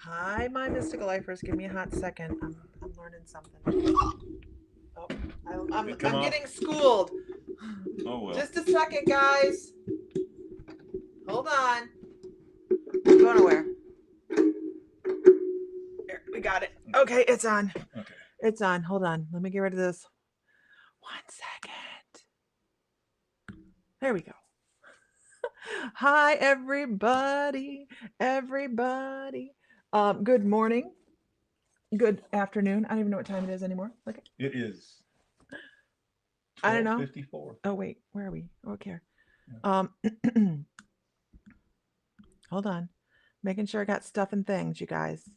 Hi, my mystical lifers. Give me a hot second. I'm learning something. Oh, Did it come I'm off? getting schooled. Oh well. Just a second, guys. Hold on. Go nowhere. Here, we got it. Okay, it's on. Okay. It's on. Hold on. Let me get rid of this. 1 second. There we go. Hi, everybody. Everybody. Good morning. Good afternoon. I don't even know what time it is anymore. Okay. It is I don't know. 12:54. Oh wait, where are we? Okay. Yeah. Um, hold on. Making sure I got stuff and things, you guys.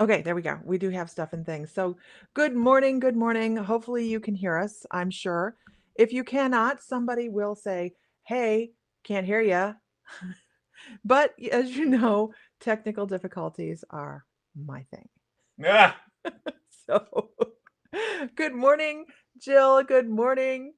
Okay, there we go. We do have stuff and things. So, good morning. Good morning. Hopefully, you can hear us. I'm sure. If you cannot, somebody will say, "Hey, can't hear ya." But as you know, technical difficulties are my thing. Ah, So, good morning, Jill. Good morning,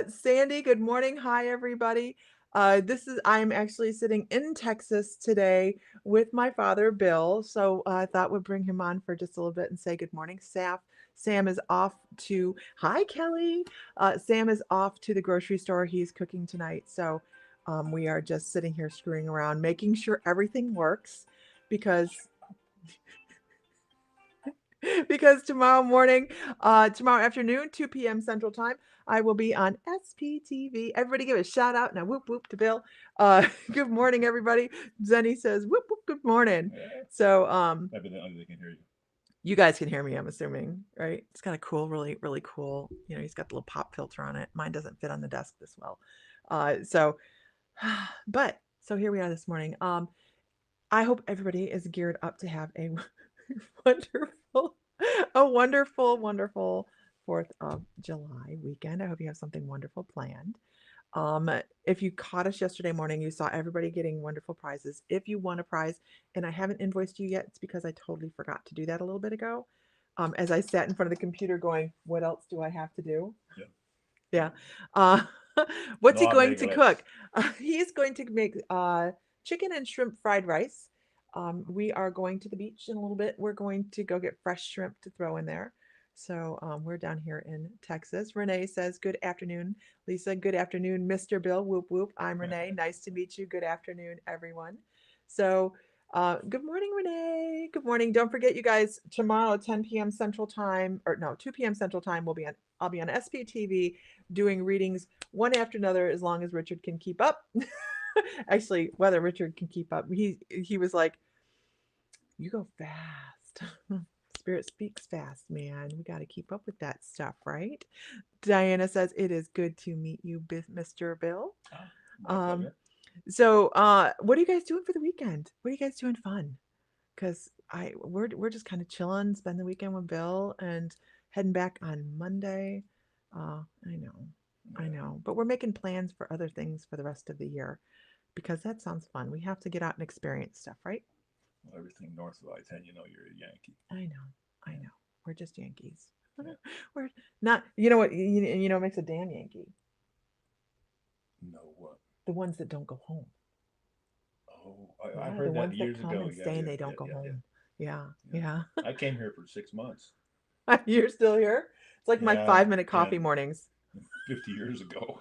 Sandy. Good morning. Hi, everybody. I'm actually sitting in Texas today with my father, Bill. So I thought we'd bring him on for just a little bit and say good morning. Sam is off to, hi, Kelly. Sam is off to the grocery store. He's cooking tonight. So we are just sitting here screwing around, making sure everything works because because tomorrow afternoon, 2 p.m. Central Time, I will be on SPTV. Everybody give a shout out and a whoop whoop to Bill. Good morning, everybody. Zenny says whoop whoop, good morning. yeah. So, I bet they can hear you. you guys can hear me, I'm assuming, right? It's kind of cool, really, really cool. He's got the little pop filter on it. Mine doesn't fit on the desk this well. So, so here we are this morning. I hope everybody is geared up to have a wonderful, wonderful 4th of July weekend. I hope you have something wonderful planned. Um, if you caught us yesterday morning, you saw everybody getting wonderful prizes. If you won a prize and I haven't invoiced you yet, it's because I totally forgot to do that a little bit ago. As I sat in front of the computer going, what else do I have to do? Yeah. Yeah. Uh, what's he No going to arreglos. cook? He's going to make chicken and shrimp fried rice. We are going to the beach in a little bit. We're going to go get fresh shrimp to throw in there. So we're down here in Texas. Renee says, good afternoon, Lisa. Good afternoon, Mr. Bill. Whoop, whoop. I'm Renee. Nice to meet you. Good afternoon, everyone. So good morning, Renee. Good morning. Don't forget, you guys, tomorrow, 10 p.m. Central Time, or no, 2 p.m. Central Time, I'll be on SPTV doing readings one after another as long as Richard can keep up. Actually, whether Richard can keep up. He was like, "You go fast." Spirit speaks fast, man. We got to keep up with that stuff, right? Diana says it is good to meet you, Mr. Bill. Ah, my Um, pleasure. what are you guys doing for the weekend? What are you guys doing fun? Because we're just kind of chilling, spend the weekend with Bill, and heading back on Monday. I know, I Yeah. know, but we're making plans for other things for the rest of the year because that sounds fun. We have to get out and experience stuff, right? Well, everything north of I-10, you're a Yankee. I know, I Yeah. know. We're just Yankees. Yeah. We're not. You know what? You know what makes a damn Yankee? No what? The ones that don't go home. Oh, I Yeah, the heard that ones that years come ago. and Yeah, stay and yeah, they yeah, don't go yeah, yeah. home. Yeah, Yeah. yeah. I came here for 6 months. You're still here. It's like my Yeah. 5 minute Yeah. coffee mornings. 50 years ago.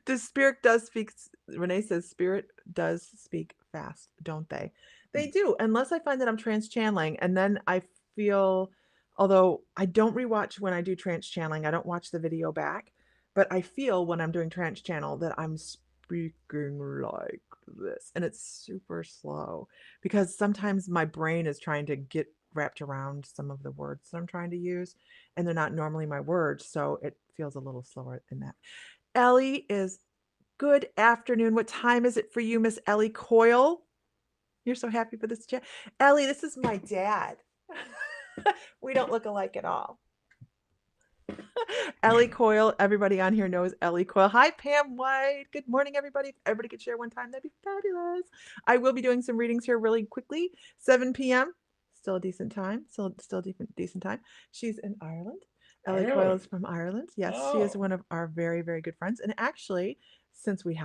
The spirit does speak. Renee says spirit does speak fast, don't they? They do, unless I find that I'm trans channeling, and then I feel. Although I don't rewatch when I do trance channeling, I don't watch the video back, but I feel when I'm doing trance channel that I'm speaking like this, and it's super slow because sometimes my brain is trying to get wrapped around some of the words that I'm trying to use, and they're not normally my words, so it feels a little slower in that. Ellie is good afternoon. What time is it for you, Miss Ellie Coyle? You're so happy for this chat. Ellie, this is my dad. We don't look alike at all. Ellie Coyle, everybody on here knows Ellie Coyle. Hi, Pam White. Good morning, everybody. If everybody could share one time, that'd be fabulous. I will be doing some readings here really quickly. 7 p.m. Still a decent time. Still decent time. She's in Ireland. Ellie Coyle is Ireland. from Ireland. Yes, she is Oh. one of our very, very good friends. And actually, since we're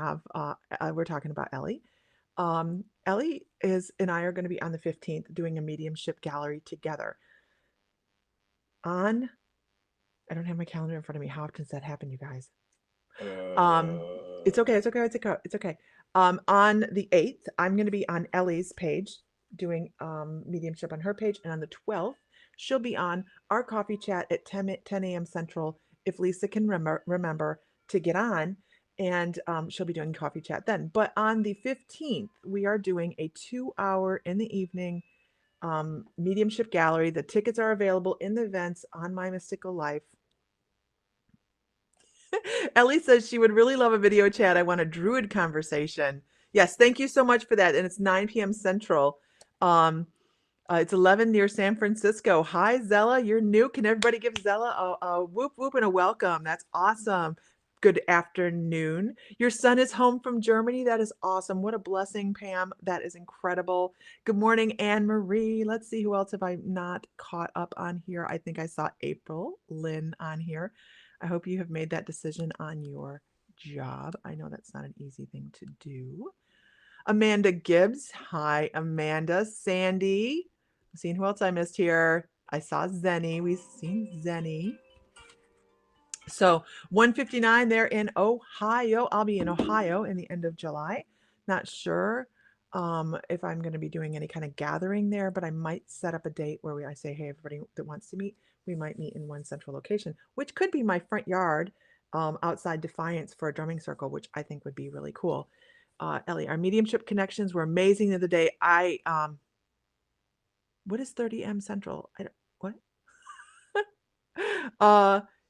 talking about Ellie, Ellie and I are going to be on the 15th doing a mediumship gallery together. I don't have my calendar in front of me. How often does that happen, you guys? Um, it's okay. It's okay. It's okay. It's okay. On the 8th, I'm going to be on Ellie's page doing mediumship on her page, and on the 12th, she'll be on our coffee chat at 10 a.m. Central. If Lisa can remember to get on, and she'll be doing coffee chat then. But on the 15th, we are doing a 2 hour in the evening mediumship gallery. The tickets are available in the events on My Mystical Life. Ellie says she would really love a video chat. I want a druid conversation. Yes, thank you so much for that. And it's 9 p.m. Central. It's 11 near San Francisco. Hi, Zella. You're new. Can everybody give Zella a whoop whoop and a welcome? That's awesome. Good afternoon. Your son is home from Germany. That is awesome. What a blessing, Pam. That is incredible. Good morning, Anne Marie. Let's see who else have I not caught up on here. I think I saw April Lynn on here. I hope you have made that decision on your job. I know that's not an easy thing to do. Amanda Gibbs. Hi, Amanda. Sandy. Seeing who else I missed here. I saw Zenny. We've seen Zenny. So 159 there in Ohio. I'll be in Ohio in the end of July. Not sure if I'm going to be doing any kind of gathering there, but I might set up a date where I say, hey, everybody that wants to meet, we might meet in one central location, which could be my front yard outside Defiance for a drumming circle, which I think would be really cool. Ellie, our mediumship connections were amazing the other day. What is 30 M Central? What?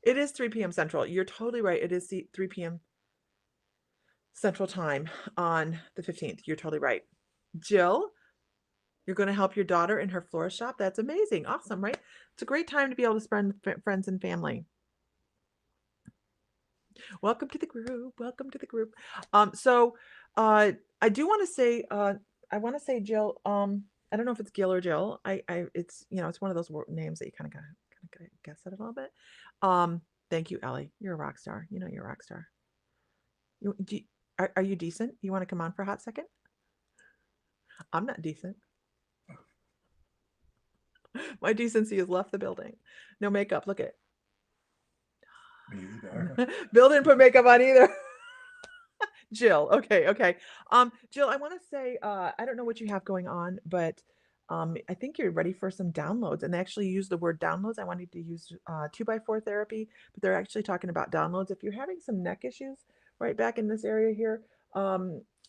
It is 3 p.m. Central. You're totally right. It is 3 p.m. Central Time on the 15th. You're totally right. Jill, you're going to help your daughter in her florist shop. That's amazing. Awesome, right? It's a great time to be able to spend with friends and family. Welcome to the group. Welcome to the group. I do want to say, Jill. I don't know if it's Gil or Jill. It's it's one of those names that you kind of gotta guess it a little bit. Thank you, Ellie. You're a rock star. You know you're a rock star. Are you decent? You want to come on for a hot second? I'm not decent. My decency has left the building. No makeup. Look at Me either. Bill didn't put makeup on either. Jill. Okay. Jill, I want to say, I don't know what you have going on, but I think you're ready for some downloads. And they actually use the word downloads. I wanted to use 2x4 therapy, but they're actually talking about downloads. If you're having some neck issues right back in this area here,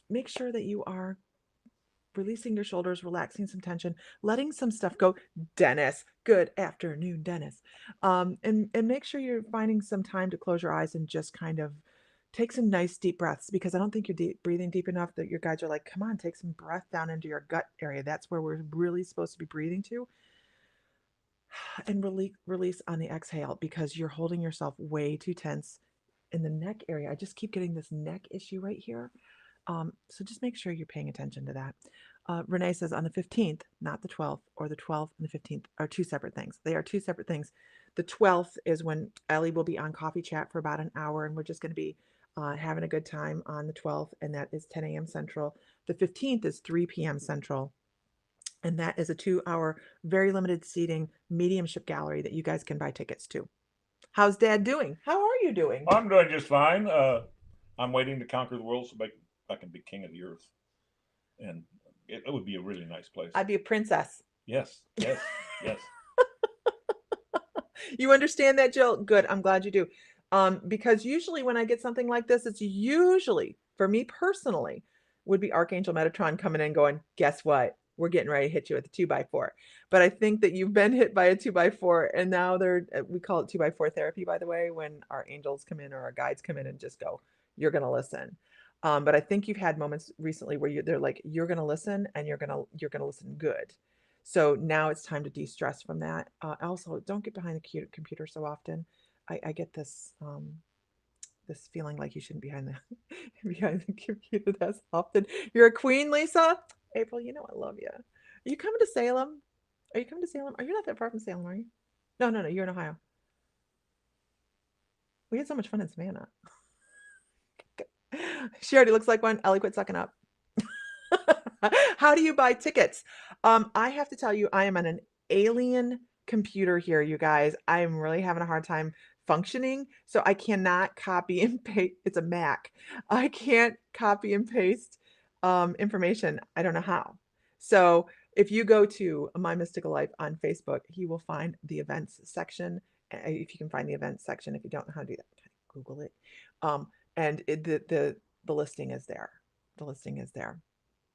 make sure that you are releasing your shoulders, relaxing some tension, letting some stuff go. Dennis, good afternoon, Dennis. And make sure you're finding some time to close your eyes and just kind of take some nice deep breaths, because I don't think you're breathing deep enough that your guides are like, come on, take some breath down into your gut area. That's where we're really supposed to be breathing to. And release on the exhale, because you're holding yourself way too tense in the neck area. I just keep getting this neck issue right here. So just make sure you're paying attention to that. Renee says on the 15th, not the 12th, or the 12th and the 15th are two separate things. They are two separate things. The 12th is when Ellie will be on coffee chat for about an hour, and we're just going to be having a good time on the 12th, and that is 10 a.m. Central. The 15th is 3 p.m. Central, and that is a 2-hour, very limited seating mediumship gallery that you guys can buy tickets to. How's Dad doing? How are you doing? I'm doing just fine. I'm waiting to conquer the world so I can be king of the earth, and it would be a really nice place. I'd be a princess. Yes. You understand that, Jill? Good. I'm glad you do. Because usually when I get something like this, it's usually, for me personally, would be Archangel Metatron coming in going, guess what? We're getting ready to hit you with a 2x4. But I think that you've been hit by a 2x4, and now we call it 2x4 therapy, by the way, when our angels come in or our guides come in and just go, you're going to listen. But I think you've had moments recently where they're like, you're going to listen, and you're going to listen good. So now it's time to de-stress from that. Also, don't get behind the computer so often. I get this this feeling like you shouldn't be behind the computer that often. You're a queen, Lisa. April, you know I love you. Are you coming to Salem? Are you coming to Salem? Are you not that far from Salem, are you? No. You're in Ohio. We had so much fun in Savannah. She already looks like one. Ellie, quit sucking up. How do you buy tickets? I have to tell you, I am on an alien computer here, you guys. I'm really having a hard time functioning, so I cannot copy and paste. It's a Mac. I can't copy and paste information. I don't know how. So if you go to My Mystical Life on Facebook, you will find the events section. If you can find the events section, if you don't know how to do that, Google it. And the listing is there. The listing is there.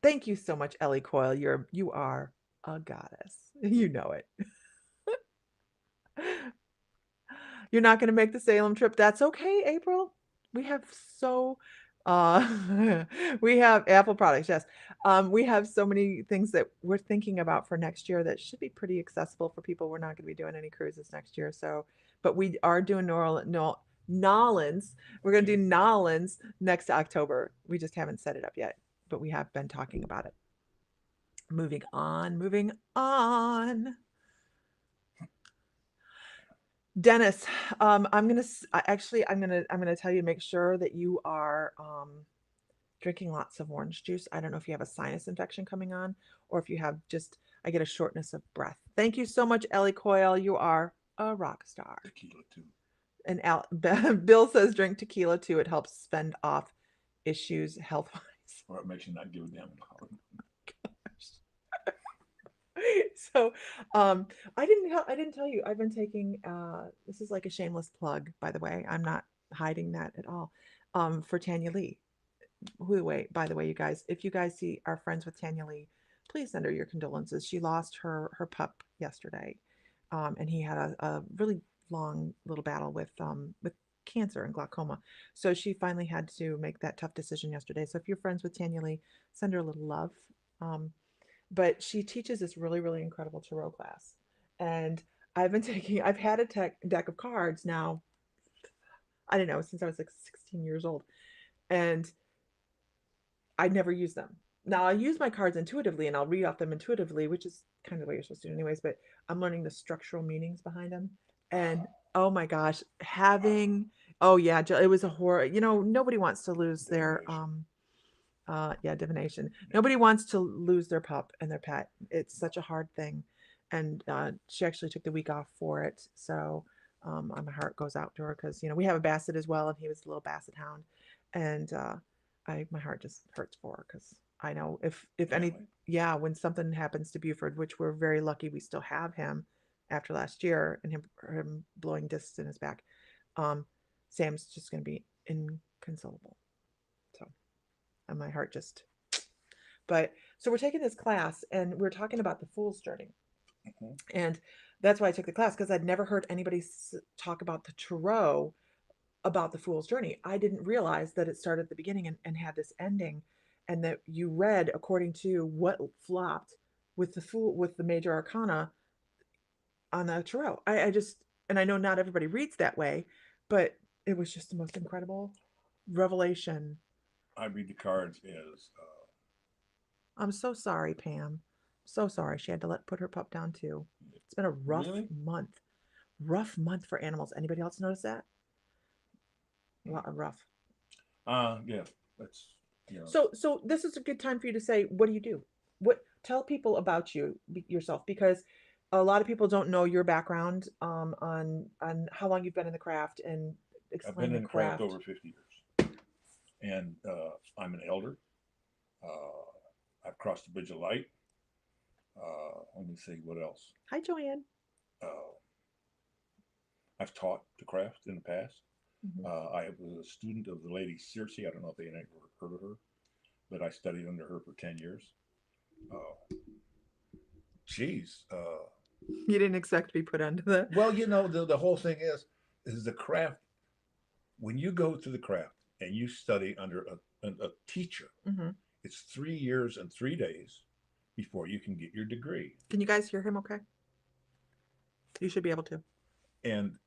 Thank you so much, Ellie Coyle. You are a goddess. You know it. You're not going to make the Salem trip. That's okay, April. We have so we have Apple products, yes. We have so many things that we're thinking about for next year that should be pretty accessible for people. We're not going to be doing any cruises next year, so but we are doing Nolans. We're going to do Nolans next October. We just haven't set it up yet, but we have been talking about it. Moving on, moving on. Dennis, I'm gonna tell you to make sure that you are drinking lots of orange juice. I don't know if you have a sinus infection coming on, or if you have just I get a shortness of breath. Thank you so much, Ellie Coyle. You are a rock star. Tequila too. And Bill says drink tequila too. It helps fend off issues health wise. Or it makes you not give a damn. So I didn't tell you I've been taking this is like a shameless plug, by the way. I'm not hiding that at all. For Tanya Lee, by the way, you guys, if you guys are friends with Tanya Lee, please send her your condolences. She lost her pup yesterday, and he had a really long little battle with cancer and glaucoma. So she finally had to make that tough decision yesterday. So if you're friends with Tanya Lee, send her a little love. But she teaches this really, really incredible tarot class. And I've had a deck of cards now, I don't know, since I was like 16 years old. And I never use them. Now I use my cards intuitively and I'll read off them intuitively, which is kind of the way you're supposed to do anyways, but I'm learning the structural meanings behind them. And oh my gosh, oh yeah, it was a horror. Nobody wants to lose their divination. Nobody wants to lose their pup and their pet. It's such a hard thing. And she actually took the week off for it. So my heart goes out to her because, we have a Basset as well. And he was a little Basset hound. And my heart just hurts for her because I know when something happens to Buford, which we're very lucky we still have him after last year and him blowing discs in his back, Sam's just going to be inconsolable. So and my heart just so we're taking this class and we're talking about the Fool's Journey. Mm-hmm. And that's why I took the class, because I'd never heard anybody talk about the tarot about the Fool's Journey. I didn't realize that it started at the beginning and had this ending, and that you read according to what flopped with the major arcana on the tarot. And I know not everybody reads that way, but it was just the most incredible revelation. I read the cards as I'm so sorry, Pam. So sorry. She had to put her pup down too. It's been a rough month. Rough month for animals. Anybody else notice that? Rough. Yeah. That's So this is a good time for you to say, what do you do? Tell people about yourself, because a lot of people don't know your background on how long you've been in the craft and explain I've been in the craft over 50 years. And I'm an elder. I've crossed the bridge of light. Let me see what else. Hi, Joanne. I've taught the craft in the past. Mm-hmm. I was a student of the lady Circe. I don't know if they ever heard of her, but I studied under her for 10 years. You didn't expect to be put under that. Well, the whole thing is the craft. When you go to the craft and you study under a teacher, mm-hmm. It's 3 years and 3 days before you can get your degree. Can you guys hear him okay? You should be able to. And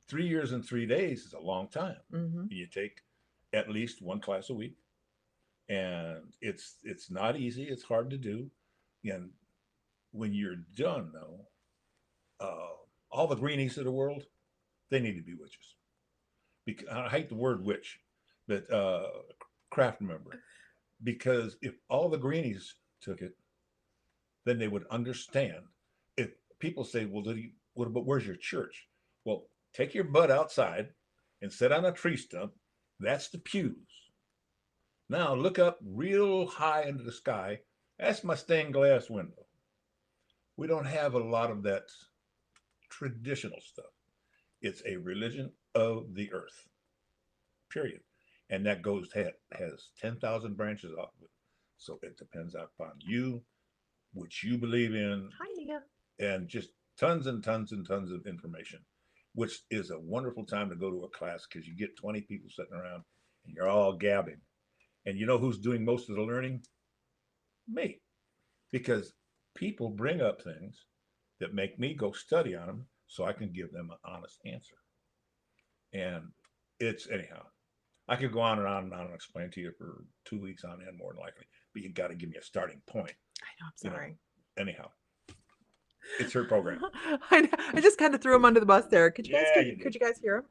3 years and 3 days is a long time. Mm-hmm. You take at least one class a week. And it's not easy. It's hard to do. And when you're done, though, all the greenies of the world, they need to be witches. Because I hate the word witch, but craft member. because if all the greenies took it, then they would understand. If people say, well, but where's your church? Well, take your butt outside and sit on a tree stump. That's the pews. Now look up real high into the sky. That's my stained glass window. We don't have a lot of that traditional stuff. It's a religion of the earth, period. And that has 10,000 branches off of it. So it depends upon you, which you believe in. Hi, Nia. And just tons and tons and tons of information, which is a wonderful time to go to a class because you get 20 people sitting around and you're all gabbing. And you know who's doing most of the learning? Me. Because people bring up things that make me go study on them so I can give them an honest answer. And it's anyhow. I could go on and on and on and explain to you for 2 weeks on end, more than likely, but you got to give me a starting point. I know, I'm sorry. Anyhow, it's her program. I just kind of threw him under the bus there. Could you guys Yeah, could you guys hear him?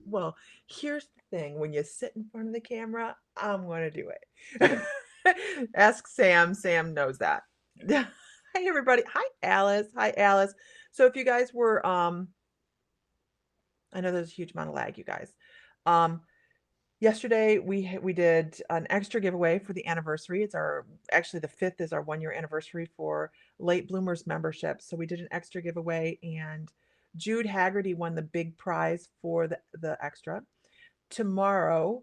Well, here's the thing: when you sit in front of the camera, I'm going to do it. Ask Sam. Sam knows that. Yeah. Hi everybody. Hi Alice. Hi Alice. So if you guys were I know there's a huge amount of lag, you guys. Yesterday we did an extra giveaway for the anniversary. It's actually the 5th is our 1-year anniversary for Late Bloomers membership. So we did an extra giveaway and Jude Haggerty won the big prize for the extra. Tomorrow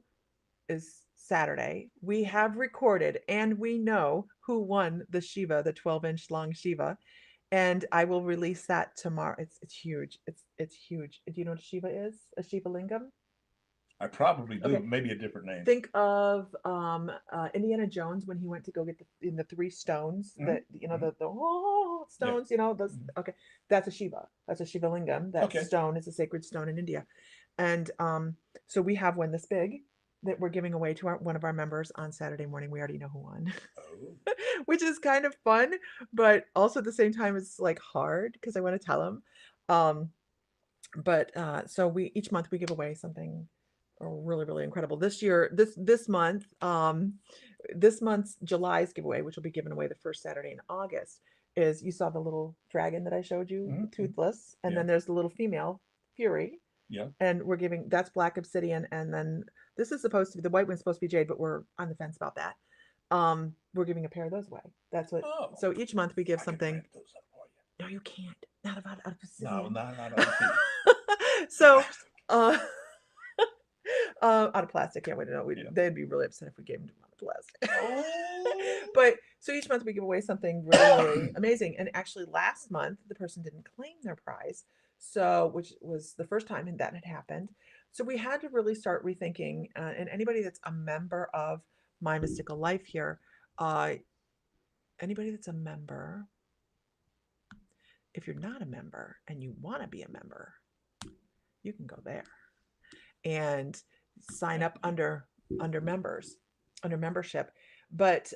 is Saturday. We have recorded and we know who won the Shiva, the 12-inch long Shiva. And I will release that tomorrow. It's huge. It's huge. Do you know what a Shiva is? A Shiva Lingam? I probably do. Okay. Maybe a different name. Think of Indiana Jones when he went to go get the 3 stones that the stones, those. Okay, that's a Shiva. That's a Shiva Lingam. That stone is a sacred stone in India, and so we have one this big that we're giving away to one of our members on Saturday morning. We already know who won, which is kind of fun, but also at the same time it's like hard because I want to tell them. But so we each month we give away something really, really incredible. This month's July's giveaway, which will be given away the first Saturday in August, is you saw the little dragon that I showed you, toothless, and then there's the little female Fury. Yeah. And that's black obsidian, and then this is supposed to be the white one's supposed to be jade, but we're on the fence about that. We're giving a pair of those away. That's what. Oh, so each month we give something. No, you can't. Not out of obsidian. No, not out of obsidian. So, out of plastic. Yeah, we don't know. They'd be really upset if we gave them out of plastic. Oh. But so each month we give away something really, really amazing. And actually, last month the person didn't claim their prize, so which was the first time that had happened. So we had to really start rethinking. And anybody that's a member of My Mystical Life here, anybody that's a member, if you're not a member and you want to be a member, you can go there and sign up under membership. But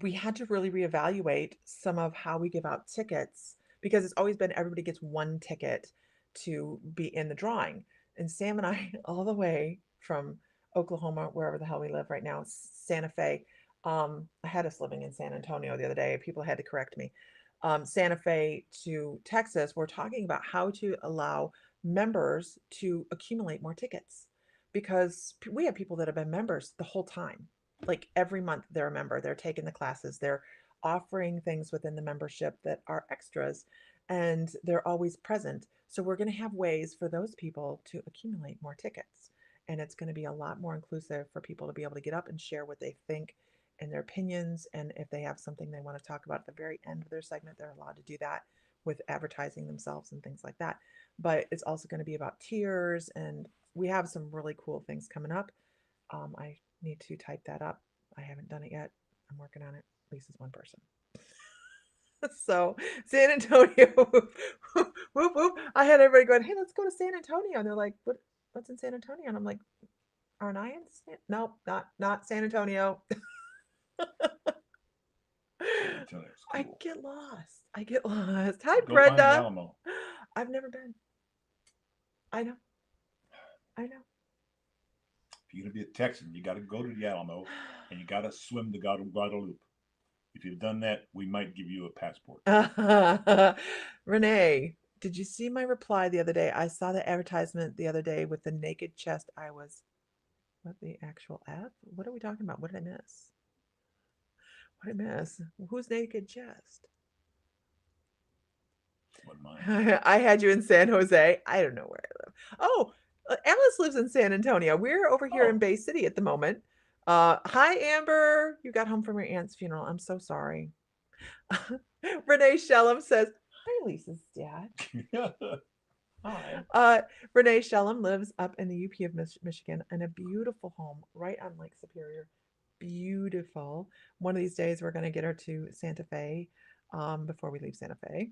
we had to really reevaluate some of how we give out tickets because it's always been everybody gets one ticket to be in the drawing. And Sam and I, all the way from Oklahoma, wherever the hell we live right now, Santa Fe. I had us living in San Antonio the other day. People had to correct me. Santa Fe to Texas, we're talking about how to allow members to accumulate more tickets because we have people that have been members the whole time. Like every month they're a member, they're taking the classes, they're offering things within the membership that are extras, and they're always present. So we're going to have ways for those people to accumulate more tickets. And it's going to be a lot more inclusive for people to be able to get up and share what they think and their opinions. And if they have something they want to talk about at the very end of their segment, they're allowed to do that with advertising themselves and things like that. But it's also going to be about tiers, and we have some really cool things coming up. I need to type that up. I haven't done it yet. I'm working on it. Lisa's one person. So San Antonio, whoop, whoop. I had everybody going, hey, let's go to San Antonio. And they're like, what's in San Antonio? And I'm like, aren't I in Nope, not San Antonio. Cool. I get lost. Hi, go Brenda. I've never been. I know. you're going to be a Texan, you got to go to the Alamo and you got to swim the Guadalupe. If you've done that, we might give you a passport. Renee, did you see my reply the other day? I saw the advertisement the other day with the naked chest. I was, what the actual F? What are we talking about? What did I miss? What did I miss? Who's naked chest? What mine? I had you in San Jose. I don't know where I live. Oh, Alice lives in San Antonio. We're over here in Bay City at the moment. Hi, Amber. You got home from your aunt's funeral. I'm so sorry. Renee Shellum says, hi, Lisa's dad. Hi. Renee Shellum lives up in the UP of Michigan in a beautiful home right on Lake Superior. Beautiful. One of these days, we're going to get her to Santa Fe before we leave Santa Fe.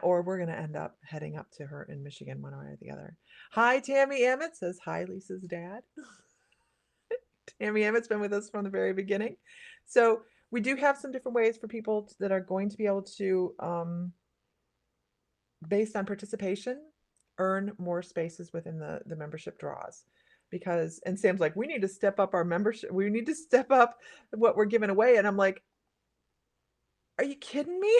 Or we're going to end up heading up to her in Michigan one way or the other. Hi, Tammy Emmett says, hi, Lisa's dad. Tammy Emmett's been with us from the very beginning. So we do have some different ways for people that are going to be able to, based on participation, earn more spaces within the membership draws. Because, and Sam's like, we need to step up our membership. We need to step up what we're giving away. And I'm like, are you kidding me?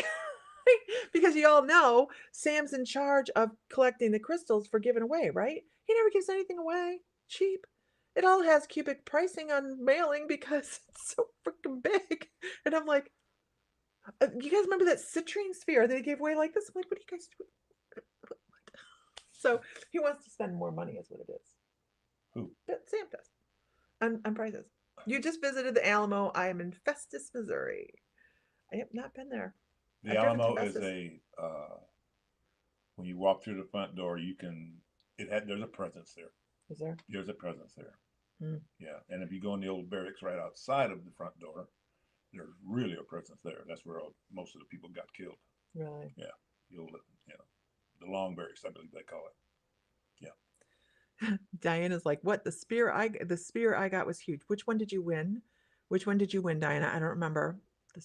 Because you all know Sam's in charge of collecting the crystals for giving away, right? He never gives anything away cheap. It all has cubic pricing on mailing because it's so freaking big. And I'm like, you guys remember that citrine sphere that he gave away like this? I'm like, what are you guys doing? What? So he wants to spend more money is what it is. Who? But Sam does. On prizes. You just visited the Alamo. I am in Festus, Missouri. I have not been there. The Alamo is when you walk through the front door, there's a presence there. Is there? There's a presence there. Hmm. Yeah. And if you go in the old barracks right outside of the front door, there's really a presence there. That's where most of the people got killed. Really? Yeah. The long barracks, I believe they call it. Yeah. Diana's like, what? The spear I got was huge. Which one did you win? Which one did you win, Diana? I don't remember. The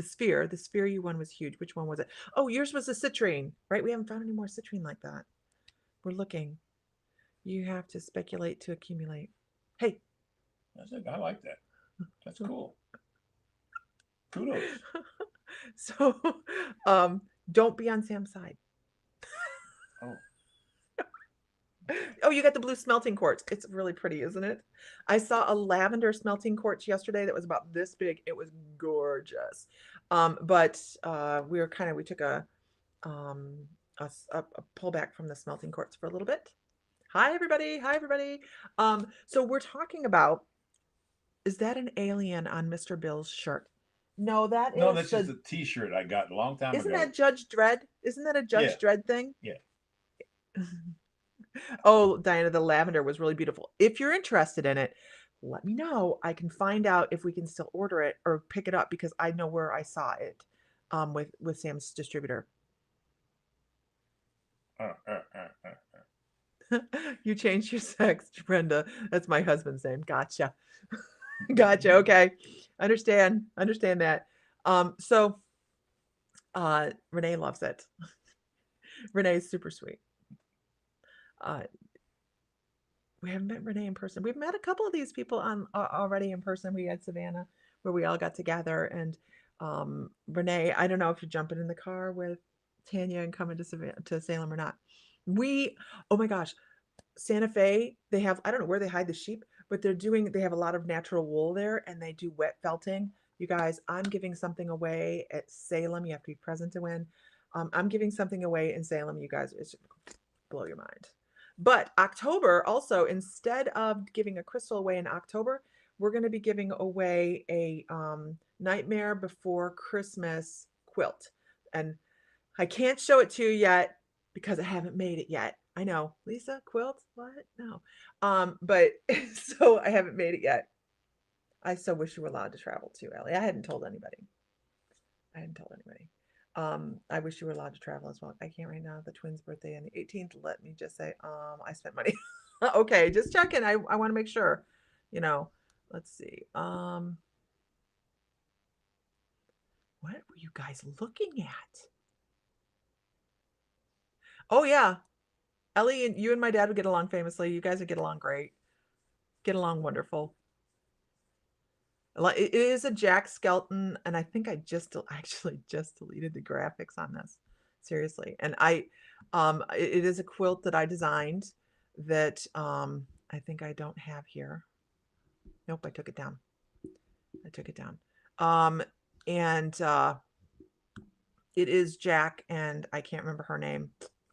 sphere you won was huge. Which one was it? Oh, yours was a citrine, right? We haven't found any more citrine like that. We're looking. You have to speculate to accumulate. Hey. I like that. That's cool. Kudos. So, don't be on Sam's side. Oh. Oh, you got the blue smelting quartz. It's really pretty, isn't it? I saw a lavender smelting quartz yesterday that was about this big. It was gorgeous. But we took a pullback from the smelting quartz for a little bit. Hi, everybody. Hi, everybody. So we're talking about, is that an alien on Mr. Bill's shirt? No, that's just a t-shirt I got a long time ago. Isn't that Judge Dredd? Isn't that a Judge Dredd thing? Yeah. Oh, Diana, the lavender was really beautiful. If you're interested in it, let me know. I can find out if we can still order it or pick it up because I know where I saw it with Sam's distributor. You changed your sex, Brenda. That's my husband's name. Gotcha. Gotcha. Okay. Understand that. So Renee loves it. Renee is super sweet. We haven't met Renee in person. We've met a couple of these people already in person. We had Savannah where we all got together, and Renee, I don't know if you're jumping in the car with Tanya and coming to Salem or not. Oh my gosh, Santa Fe, they have, I don't know where they hide the sheep, but they have a lot of natural wool there, and they do wet felting. You guys, I'm giving something away at Salem. You have to be present to win. I'm giving something away in Salem. You guys, it's blow your mind. But October also, instead of giving a crystal away in October, we're going to be giving away a Nightmare Before Christmas quilt. And I can't show it to you yet because I haven't made it yet. I know. Lisa, quilt? What? No. But so I haven't made it yet. I so wish you were allowed to travel too, Ellie. I hadn't told anybody. I wish you were allowed to travel as well. I can't right now. The twins' birthday on the 18th. Let me just say, I spent money. Okay, just checking. I want to make sure. Let's see. What were you guys looking at? Oh yeah, Ellie and you and my dad would get along famously. You guys would get along great. Get along wonderful. It is a Jack Skelton, and I think I actually just deleted the graphics on this. Seriously. And it is a quilt that I designed that I think I don't have here. Nope, I took it down. And it is Jack, and I can't remember her name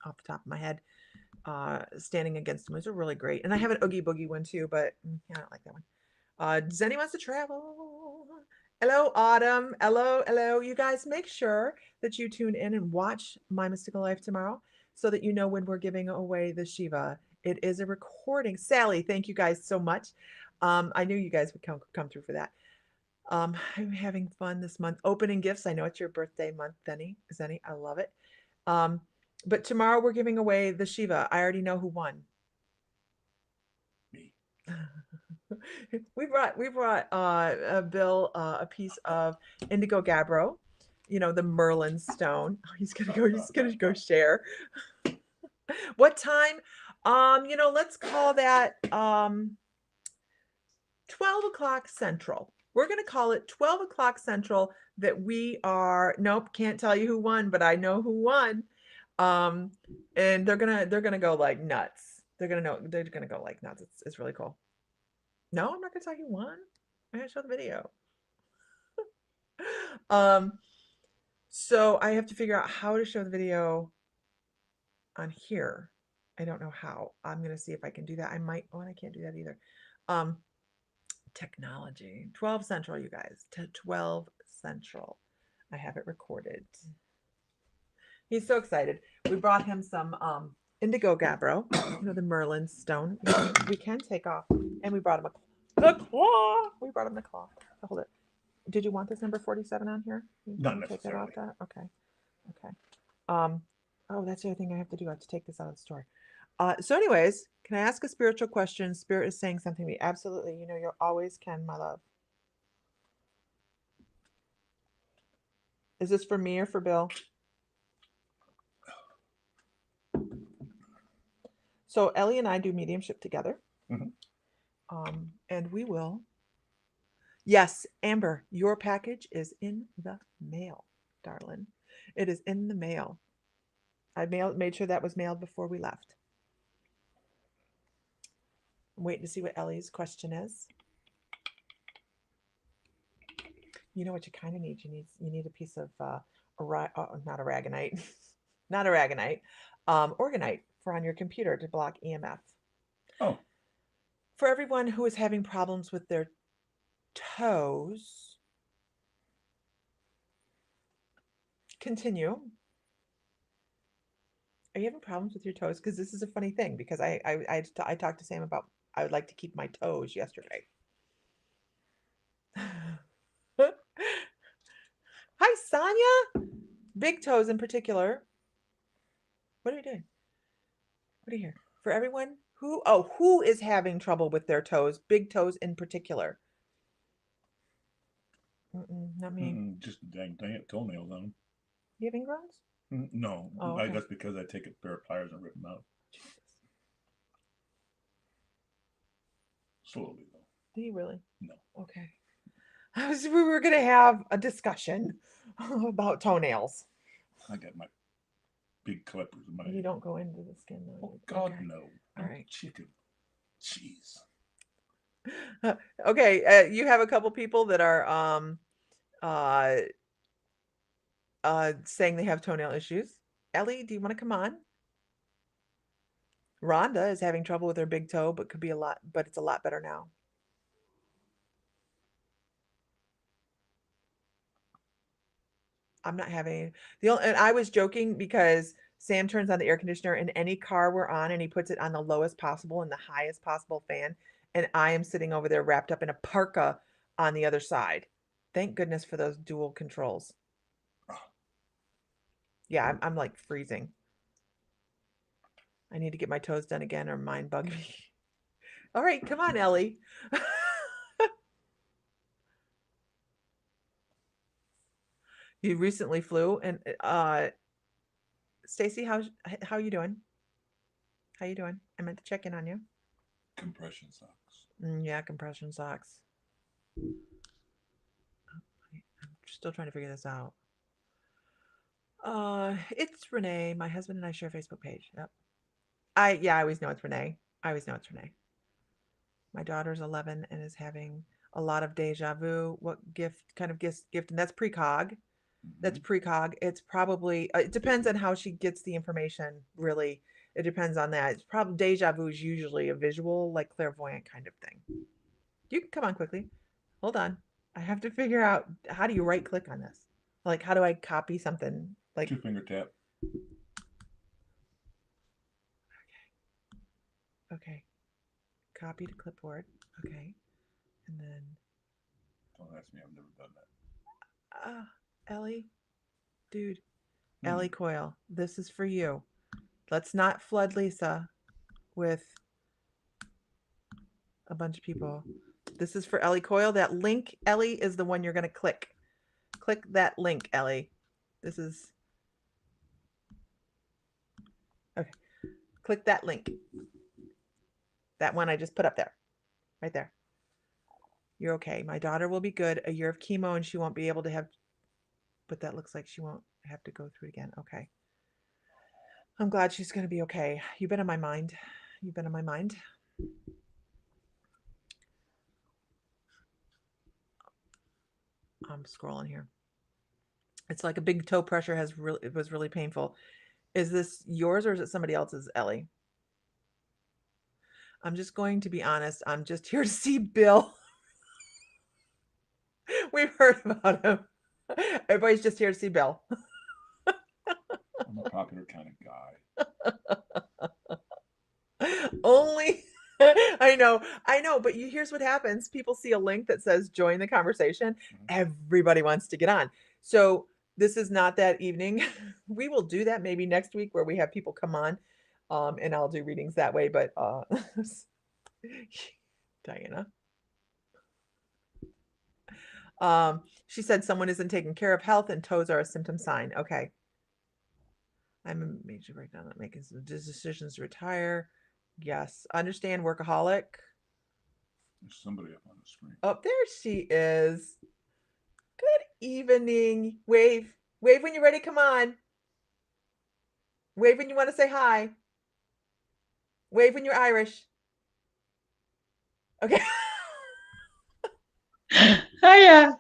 off the top of my head. Standing against him. Those are really great. And I have an Oogie Boogie one too, but I don't like that one. Does anyone wants to travel? Hello, Autumn. Hello. You guys make sure that you tune in and watch My Mystical Life tomorrow so that you know when we're giving away the Shiva. It is a recording. Sally, thank you guys so much. I knew you guys would come through for that. I'm having fun this month. Opening gifts. I know it's your birthday month, Zenny. I love it. But tomorrow we're giving away the Shiva. I already know who won. Me. we brought Bill a piece of indigo gabbro, the Merlin stone. Oh, he's gonna go share. What time? Let's call that 12 o'clock Central. We're gonna call it 12 o'clock Central. That we are. Nope, can't tell you who won, but I know who won. And they're gonna go like nuts. They're gonna go like nuts. It's really cool. No, I'm not gonna tell you won. I'm gonna show the video. So I have to figure out how to show the video on here. I don't know how. I'm gonna see if I can do that. I might. Oh, and I can't do that either. Technology. 12 Central, you guys. 12 Central. I have it recorded. He's so excited. We brought him some indigo gabbro, the Merlin stone. We can take off. And we brought him the claw. We brought him the claw. Hold it. Did you want this number 47 on here? Not necessarily. Okay. Oh, that's the other thing I have to do. I have to take this out of the store. So anyways, can I ask a spiritual question? Spirit is saying something to me. Absolutely. You always can, my love. Is this for me or for Bill? So Ellie and I do mediumship together. Mm-hmm. And we will. Yes, Amber, your package is in the mail, darling. It is in the mail. I made sure that was mailed before we left. I'm waiting to see what Ellie's question is. You know what you kind of need? You need a piece of not aragonite, not aragonite, orgonite for on your computer to block EMF. Oh. For everyone who is having problems with their toes, continue. Are you having problems with your toes? Because this is a funny thing. Because I talked to Sam about I would like to keep my toes yesterday. Hi, Sonia. Big toes in particular. What are we doing? What are you here? For everyone who is having trouble with their toes, big toes in particular. Not me. Just dang it, toenails on them. You have ingrowns? No. Oh, okay. That's because I take a pair of pliers and rip them out. Jesus. Slowly, though. Do you really? No. Okay. We were going to have a discussion about toenails. I got my big clippers. You don't go into the skin, though. Oh, God, okay. No. All right. Chicken. Jeez. Okay. You have a couple people that are saying they have toenail issues. Ellie, do you want to come on? Rhonda is having trouble with her big toe, but it's a lot better now. I'm not having and I was joking because Sam turns on the air conditioner in any car we're on and he puts it on the lowest possible and the highest possible fan. And I am sitting over there wrapped up in a parka on the other side. Thank goodness for those dual controls. Yeah, I'm like freezing. I need to get my toes done again or mine bug me. All right, come on, Ellie. You recently flew, and Stacy, how you doing? How you doing? I meant to check in on you. Compression socks. Yeah, compression socks. I'm still trying to figure this out. It's Renee. My husband and I share a Facebook page. Yep. I always know it's Renee. I always know it's Renee. My daughter's 11 and is having a lot of deja vu. What kind of gift? And that's precog. That's precog. It's probably, it depends on how she gets the information, really. It depends on that. It's probably deja vu is usually a visual, like clairvoyant kind of thing. You can come on quickly. Hold on. I have to figure out, how do you right click on this? Like, how do I copy something? Like, 2-finger tap. Okay. Copy to clipboard. Okay. And then, Don't ask me. I've never done that. Ellie, dude, Ellie Coyle, this is for you. Let's not flood Lisa with a bunch of people. This is for Ellie Coyle. That link, Ellie, is the one you're going to click. Click that link, Ellie. This is... Okay. Click that link. That one I just put up there. Right there. You're okay. My daughter will be good. A year of chemo and she won't be able to have... But that looks like she won't have to go through it again. Okay. I'm glad she's going to be okay. You've been on my mind. You've been on my mind. I'm scrolling here. It's like a big toe pressure it was really painful. Is this yours or is it somebody else's, Ellie? I'm just going to be honest. I'm just here to see Bill. We've heard about him. Everybody's just here to see Bill. I'm a popular kind of guy. Only... I know, but here's what happens. People see a link that says join the conversation. Everybody wants to get on. So this is not that evening. We will do that maybe next week where we have people come on, and I'll do readings that way. But Diana, she said someone isn't taking care of health and toes are a symptom sign. Okay. I'm a major breakdown, not making decisions to retire. Yes. Understand workaholic. There's somebody up on the screen. Oh, there she is. Good evening. Wave. Wave when you're ready. Come on. Wave when you want to say hi. Wave when you're Irish. Okay. Hiya.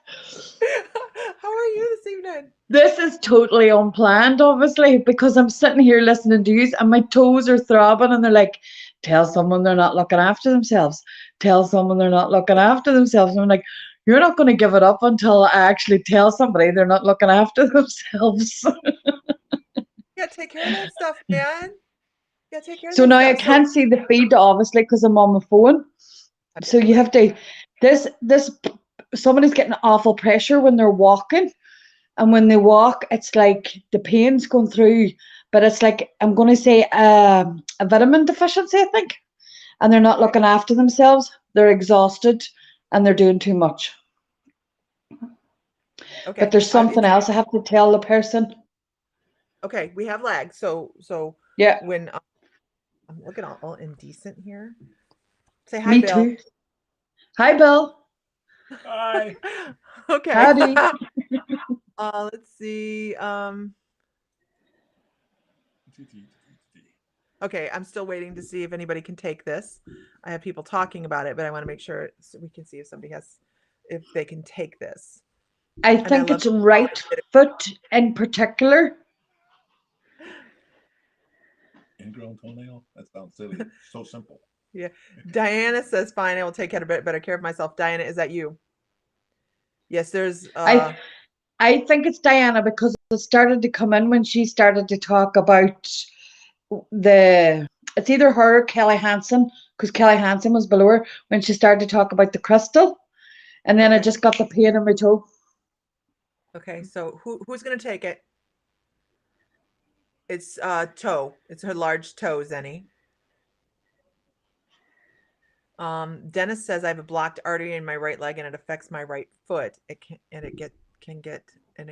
How are you this evening? This is totally unplanned, obviously, because I'm sitting here listening to you and my toes are throbbing and they're like, tell someone they're not looking after themselves. Tell someone they're not looking after themselves. And I'm like, you're not going to give it up until I actually tell somebody they're not looking after themselves. Yeah, take care of that stuff, man. Yeah, take care of so that now stuff. I can't see the feed, obviously, because I'm on my phone. So you have to, somebody's getting awful pressure when they're walking. And when they walk, it's like the pain's going through, but it's like, I'm going to say a vitamin deficiency, I think. And they're not looking after themselves. They're exhausted and they're doing too much. Okay. But there's something else I have to tell the person. Okay, we have lag. So yeah. When I'm looking all indecent here. Say hi, Me Bill. too. Hi, Bill. Hi. Okay. Howdy. Let's see. Okay, I'm still waiting to see if anybody can take this. I have people talking about it, but I want to make sure so we can see if they can take this. I think it's right foot in particular. Ingrown toenail? That sounds silly. So simple. Yeah. Diana says, fine, I will take better care of myself. Diana, is that you? Yes, there's... I think it's Diana because it started to come in when she started to talk about it's either her or Kelly Hansen, because Kelly Hansen was below her when she started to talk about the crystal. And then I just got the pain in my toe. Okay, so who's going to take it? It's toe. It's her large toe, Zenny. Dennis says I have a blocked artery in my right leg and it affects my right foot. It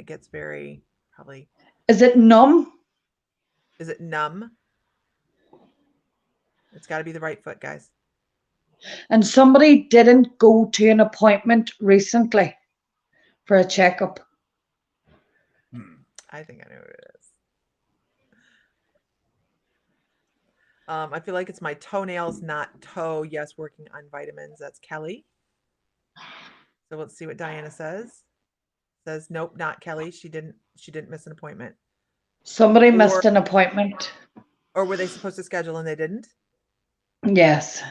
gets very probably. Is it numb? Is it numb? It's got to be the right foot, guys. And somebody didn't go to an appointment recently for a checkup. I think I know who it is. I feel like it's my toenails, not toe. Yes, working on vitamins. That's Kelly. So let's see what Diana says. Says nope, not Kelly. She didn't miss an appointment. Somebody missed an appointment. Or were they supposed to schedule and they didn't? Yes.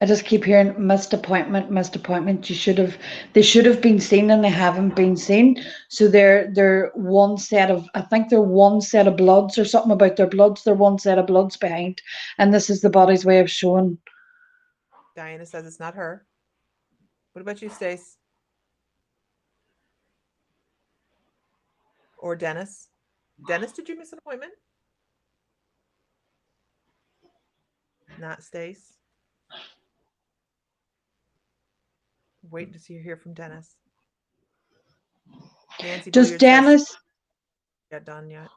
I just keep hearing missed appointment, missed appointment. They should have been seen and they haven't been seen. So they're one set of, I think they're one set of bloods or something about their bloods. They're one set of bloods behind. And this is the body's way of showing. Diana says it's not her. What about you, Stace? Or Dennis? Dennis, did you miss an appointment? Not Stace. Waiting to hear from Dennis. Nancy, does Dennis get done yet?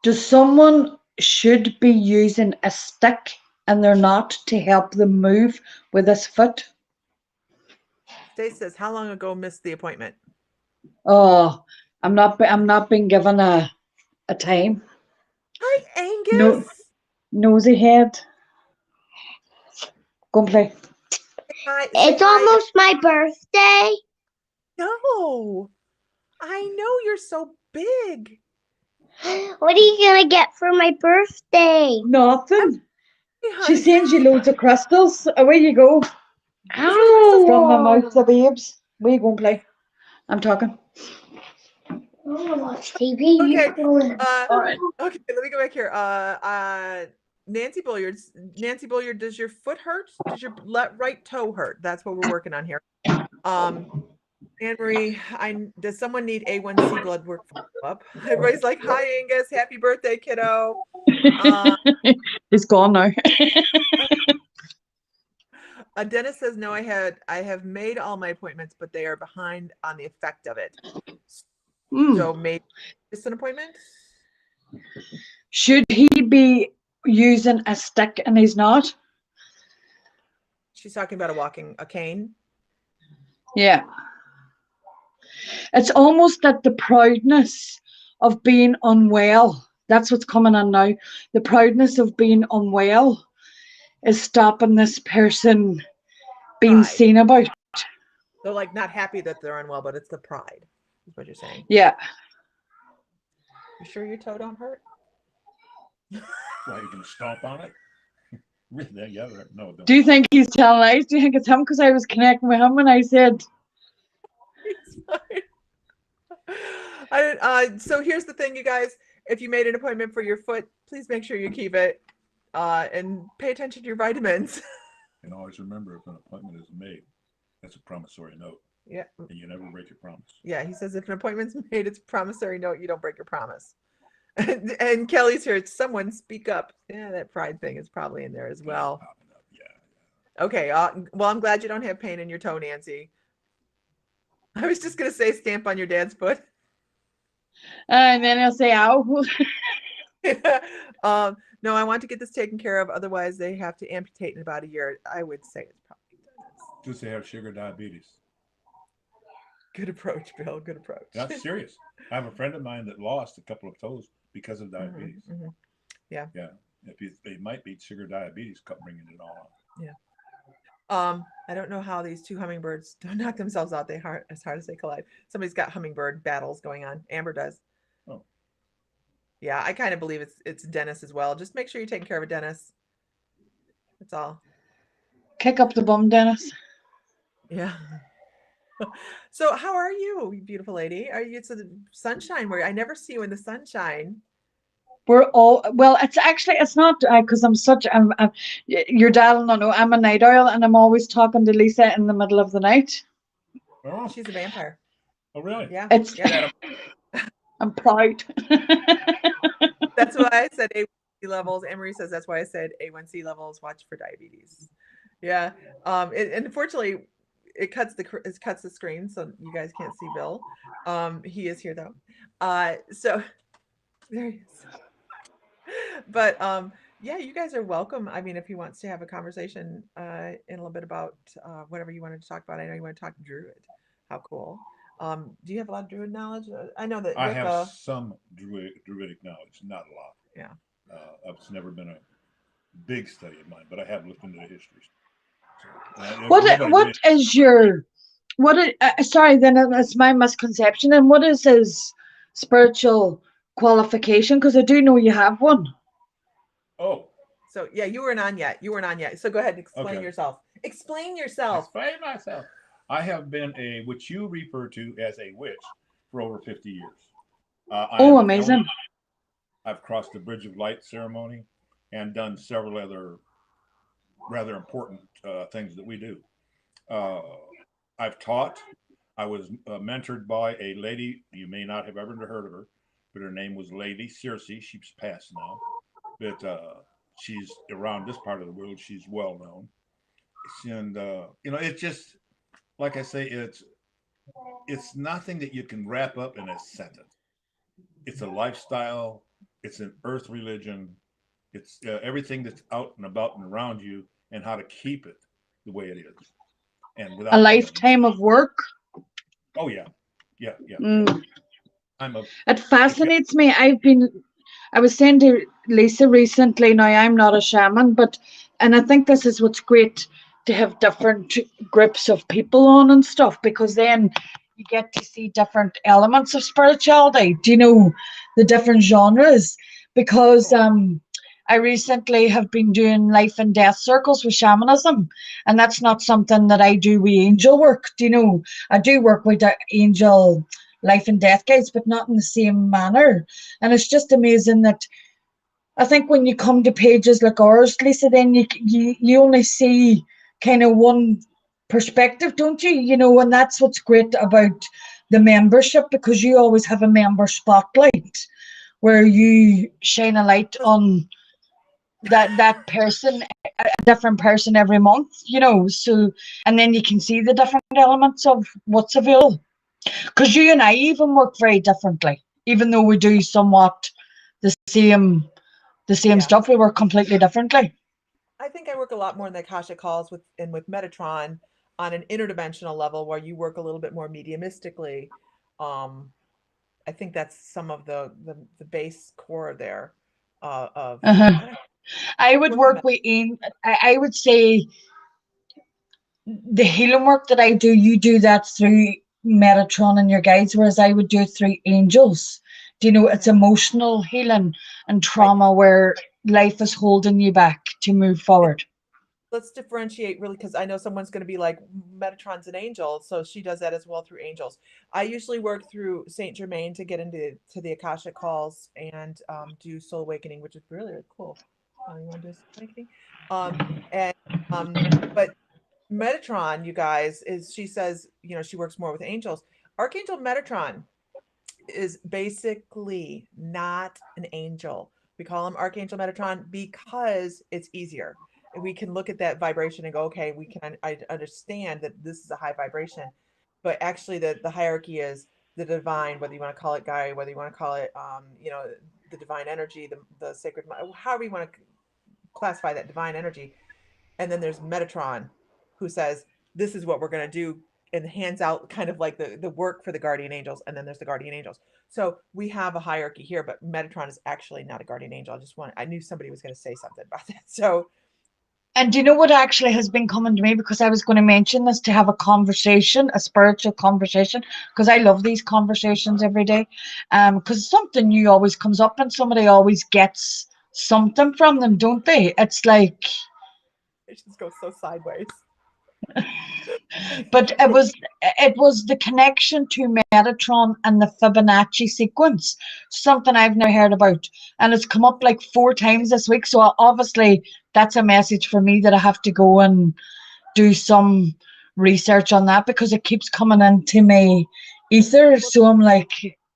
Does someone should be using a stick and they're not to help them move with this foot? Stace says, how long ago missed the appointment? Oh, I'm not being given a time. Hi, Angus. Nosy head. Go and play. Hi, it's almost my birthday. No, I know you're so big. What are you gonna get for my birthday? Nothing. Hi. She sends you loads of crystals. Away you go. Ow. From my mouth, the babes. Where you go and play? I'm talking. I wanna watch TV. Okay. All right. Okay, let me go back here. Nancy Bulliard, does your foot hurt? Does your right toe hurt? That's what we're working on here. Anne Marie, does someone need A1C blood work up? Everybody's like, hi Angus, happy birthday, kiddo. He's gone now. Dennis says, no, I have made all my appointments, but they are behind on the effect of it. So maybe it's an appointment. Should he be using a stick and he's not? She's talking about a cane. Yeah. It's almost that the proudness of being unwell, that's what's coming on now. The proudness of being unwell is stopping this person being seen about. They're like not happy that they're unwell, but it's the pride, is what you're saying. Yeah. You sure your toe don't hurt? Why, you gonna stomp on it? Yeah, no. Don't. Do you think he's telling lies? Do you think it's him? Because I was connecting with him when I said. It's fine. So here's the thing, you guys. If you made an appointment for your foot, please make sure you keep it and pay attention to your vitamins. And always remember, if an appointment is made, that's a promissory note. Yeah. And you never break your promise. Yeah, he says if an appointment's made, it's a promissory note. You don't break your promise. And Kelly's here. Someone speak up. Yeah, that pride thing is probably in there as well. Yeah. Okay. Well, I'm glad you don't have pain in your toe, Nancy. I was just gonna say stamp on your dad's foot. And then he'll say, ow. No, I want to get this taken care of. Otherwise, they have to amputate in about a year. I would say it's probably done. Does they have sugar diabetes? Good approach, Bill. Good approach. That's serious. I have a friend of mine that lost a couple of toes because of diabetes. Mm-hmm. Yeah. Yeah. They might be sugar diabetes, bringing it all on. Yeah. I don't know how these two hummingbirds don't knock themselves out. It's hard as they collide. Somebody's got hummingbird battles going on. Amber does. Oh. Yeah, I kind of believe it's Dennis as well. Just make sure you're taking care of it, Dennis. That's all. Kick up the bum, Dennis. Yeah. So how are you beautiful lady? Are you? It's the sunshine where I never see you in the sunshine. We're all, well, it's not because your dad will not know, I'm a night owl and I'm always talking to Lisa in the middle of the night. Oh. She's a vampire. Oh, really? Yeah. Yeah. I'm proud. That's why I said A1C levels. Anne-Marie says that's why I said A1C levels. Watch for diabetes. Yeah. And unfortunately, it cuts the screen, so you guys can't see Bill. He is here though. So there he is. But yeah, you guys are welcome. I mean, if he wants to have a conversation in a little bit about whatever you wanted to talk about. I know you want to talk Druid. How cool. Do you have a lot of Druid knowledge? I know that I Rick, have some druidic knowledge, not a lot. yeah. It's never been a big study of mine, but I have looked into the histories. So, What is your sorry, then it's my misconception. And what is his spiritual qualification? Because I do know you have one. Oh, So yeah, you weren't on yet. You weren't on yet. So go ahead and explain Okay. yourself. Explain yourself. explain myself. I have been which you refer to as a witch, for over 50 years. I Oh, am an amazing. elder. I've crossed the Bridge of Light ceremony and done several other rather important things that we do. Uh, I've taught. I was mentored by a lady. You may not have ever heard of her, but her name was Lady Circe. She's passed now, but she's around this part of the world. She's well known, and it's just like I say, it's nothing that you can wrap up in a sentence. It's a lifestyle. It's an earth religion. It's everything that's out and about and around you, and how to keep it the way it is, and A without. lifetime of work. Oh yeah, yeah, yeah, yeah. Mm. I'm a. It If fascinates me. I was saying to Lisa recently, now I'm not a shaman, and I think this is what's great to have different groups of people on and stuff, because then you get to see different elements of spirituality. Do you know the different genres? Because I recently have been doing life and death circles with shamanism, and that's not something that I do with angel work. Do you know? I do work with the angel life and death guides, but not in the same manner. And it's just amazing that I think when you come to pages like ours, Lisa, then you only see kind of one perspective, don't you? You know, and that's what's great about the membership, because you always have a member spotlight where you shine a light on that person, a different person every month, you know. So, and then you can see the different elements of what's available. Because you and I even work very differently, even though we do somewhat the same Yeah. stuff. We work completely differently. I think I work a lot more in the Akasha calls with Metatron on an interdimensional level where you work a little bit more mediumistically. Um, I think that's some of the base core there of Uh-huh. I don't know, I would working work with I would say the healing work that I do, you do that through Metatron and your guides, whereas I would do it through angels. Do you know, it's emotional healing and right. trauma where life is holding you back to move forward. Let's differentiate really because I know someone's going to be like Metatron's an angel, so she does that as well through angels. I usually work through Saint Germain to get into the Akasha calls and do Soul Awakening, which is really, really cool. You want to do Soul Awakening? And but Metatron, you guys, is she says she works more with angels. Archangel Metatron is basically not an angel. We call him Archangel Metatron because it's easier. We can look at that vibration and go, okay, I understand that this is a high vibration, but actually the hierarchy is the divine, whether you want to call it Gaia, whether you want to call it, the divine energy, the sacred, however you want to classify that divine energy. And then there's Metatron, who says, this is what we're going to do, and hands out kind of like the work for the guardian angels. And then there's the guardian angels. So we have a hierarchy here, but Metatron is actually not a guardian angel. I knew somebody was going to say something about that. So And do you know what actually has been coming to me? Because I was going to mention this, to have a conversation, a spiritual conversation, because I love these conversations every day. Because something new always comes up and somebody always gets something from them, don't they? It's like, it just goes so sideways. but it was the connection to Metatron and the Fibonacci sequence, something I've never heard about, and it's come up like 4 times this week. So obviously that's a message for me that I have to go and do some research on that, because it keeps coming into my ether. So I'm like,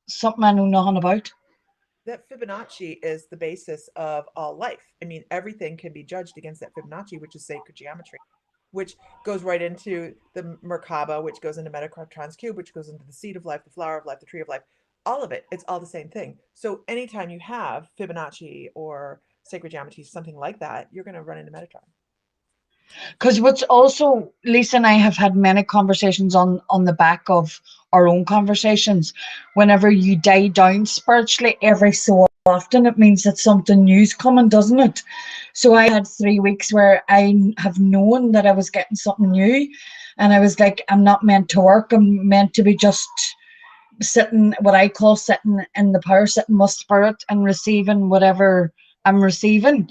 something I know nothing about. That Fibonacci is the basis of all life. I mean, everything can be judged against that Fibonacci, which is sacred geometry, which goes right into the Merkaba, which goes into Metatron's cube, which goes into the seed of life, the flower of life, the tree of life. all of it. It's all the same thing. So anytime you have Fibonacci or sacred geometry, something like that, you're going to run into Metatron. Because what's also, Lisa and I have had many conversations on the back of our own conversations. Whenever you die down spiritually, every so often, it means that something new's coming, doesn't it? So I had 3 weeks where I have known that I was getting something new, and I was like, I'm not meant to work. I'm meant to be just sitting, what I call sitting in the power, sitting with spirit and receiving whatever I'm receiving.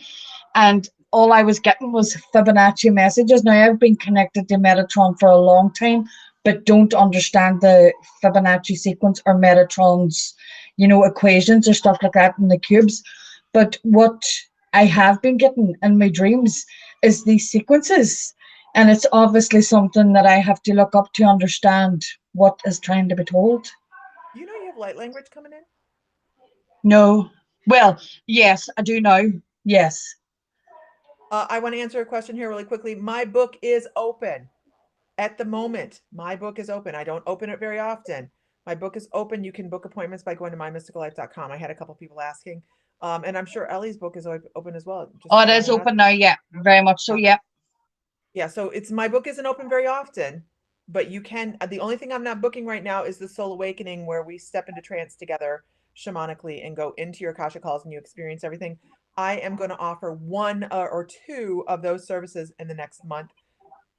And all I was getting was Fibonacci messages. Now, I've been connected to Metatron for a long time, but don't understand the Fibonacci sequence or Metatron's, equations or stuff like that in the cubes. But what I have been getting in my dreams is these sequences. And it's obviously something that I have to look up to understand what is trying to be told. You know you have light language coming in? No. Well, yes, I do know. Yes. I want to answer a question here really quickly. My book is open at the moment. My book is open. I don't open it very often. My book is open. You can book appointments by going to mymysticallife.com. I had a couple people asking. And I'm sure Ellie's book is open as well. Oh, it is open now. Yeah, very much so. Yeah. Yeah. So my book isn't open very often, but you can. The only thing I'm not booking right now is the Soul Awakening, where we step into trance together shamanically and go into your Akashic calls and you experience everything. I am going to offer one or two of those services in the next month.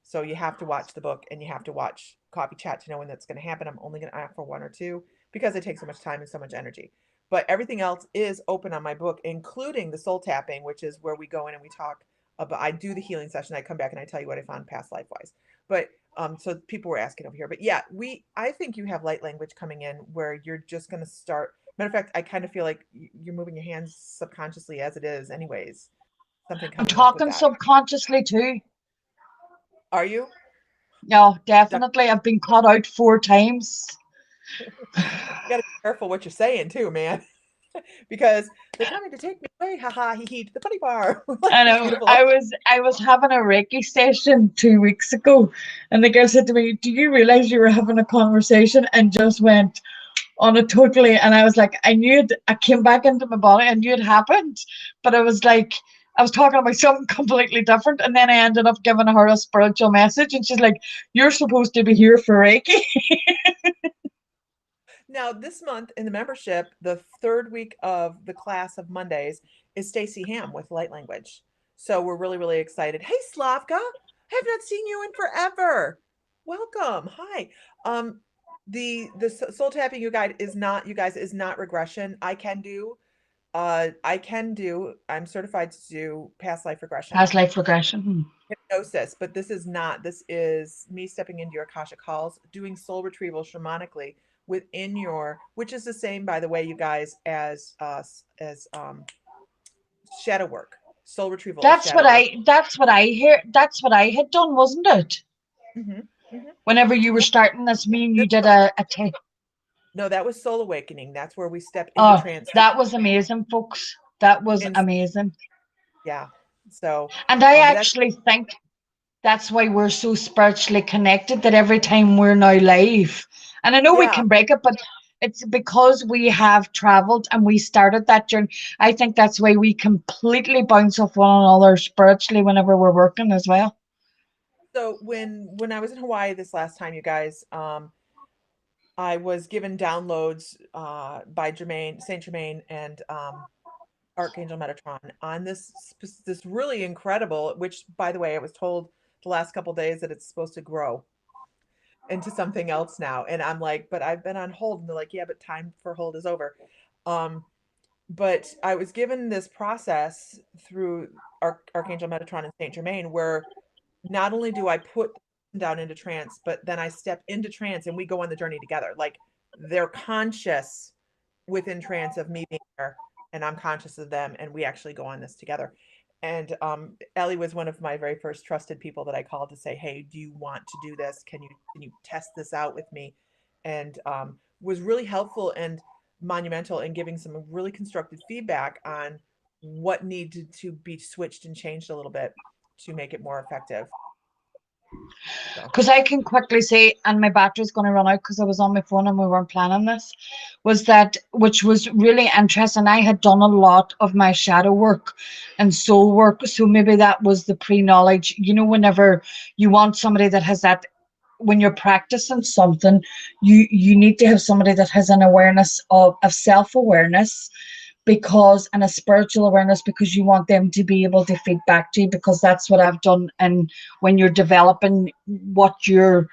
So you have to watch the book and you have to watch Coffee Chat to know when that's going to happen. I'm only going to offer one or two because it takes so much time and so much energy. But everything else is open on my book, including the soul tapping, which is where we go in and we talk about, I do the healing session. I come back and I tell you what I found past life wise. But so people were asking over here, but yeah, I think you have light language coming in where you're just going to start. Matter of fact, I kind of feel like you're moving your hands subconsciously as it is anyways. Something I'm coming up with talking that. subconsciously too. Are you? No, definitely. I've been caught out 4 times. You gotta be careful what you're saying too, man. Because they're coming to take me away, haha, hee hee, to the funny bar. I know. I was having a Reiki session 2 weeks ago, and the girl said to me, "Do you realize you were having a conversation?" And just went on it totally. And I was like, I knew it. I came back into my body. I knew it happened, but I was like, I was talking about something completely different, and then I ended up giving her a spiritual message, and she's like, "You're supposed to be here for Reiki." Now, this month in the membership, the 3rd week of the class of Mondays is Stacy Ham with light language. So we're really, really excited. Hey, Slavka, I have not seen you in forever. Welcome. Hi. The soul tapping you guys is not regression. I'm certified to do past life regression. Past life regression. Hypnosis, but this is me stepping into your Akashic calls, doing soul retrieval shamanically within which is the same, by the way, you guys, as shadow work. Soul retrieval. That's what I hear. That's what I had done, wasn't it? Mm-hmm. Mm-hmm. Whenever you were starting this, me and you did a tape. No, that was Soul Awakening. That's where we step into trance. That was amazing, folks. That was amazing. Yeah. So. And I actually think that's why we're so spiritually connected, that every time we're now live, and I know we can break it, but it's because we have traveled and we started that journey. I think that's why we completely bounce off one another spiritually whenever we're working as well. So when I was in Hawaii this last time, you guys, I was given downloads by Saint Germain and Archangel Metatron on this really incredible, which, by the way, I was told the last couple of days that it's supposed to grow into something else now. And I'm like, but I've been on hold. And they're like, yeah, but time for hold is over. But I was given this process through Archangel Metatron and Saint Germain, where not only do I put them down into trance, but then I step into trance and we go on the journey together. Like, they're conscious within trance of me being there, and I'm conscious of them, and we actually go on this together. And Ellie was one of my very first trusted people that I called to say, hey, do you want to do this? Can you test this out with me? And was really helpful and monumental in giving some really constructive feedback on what needed to be switched and changed a little bit to make it more effective. So, Because I can quickly say, and my battery's going to run out because I was on my phone and we weren't planning this, was that, which was really interesting. I had done a lot of my shadow work and soul work. So maybe that was the pre-knowledge. You know, whenever you want somebody that has that, when you're practicing something, you need to have somebody that has an awareness of self-awareness, because, and a spiritual awareness, because you want them to be able to feed back to you, because that's what I've done. And when you're developing what your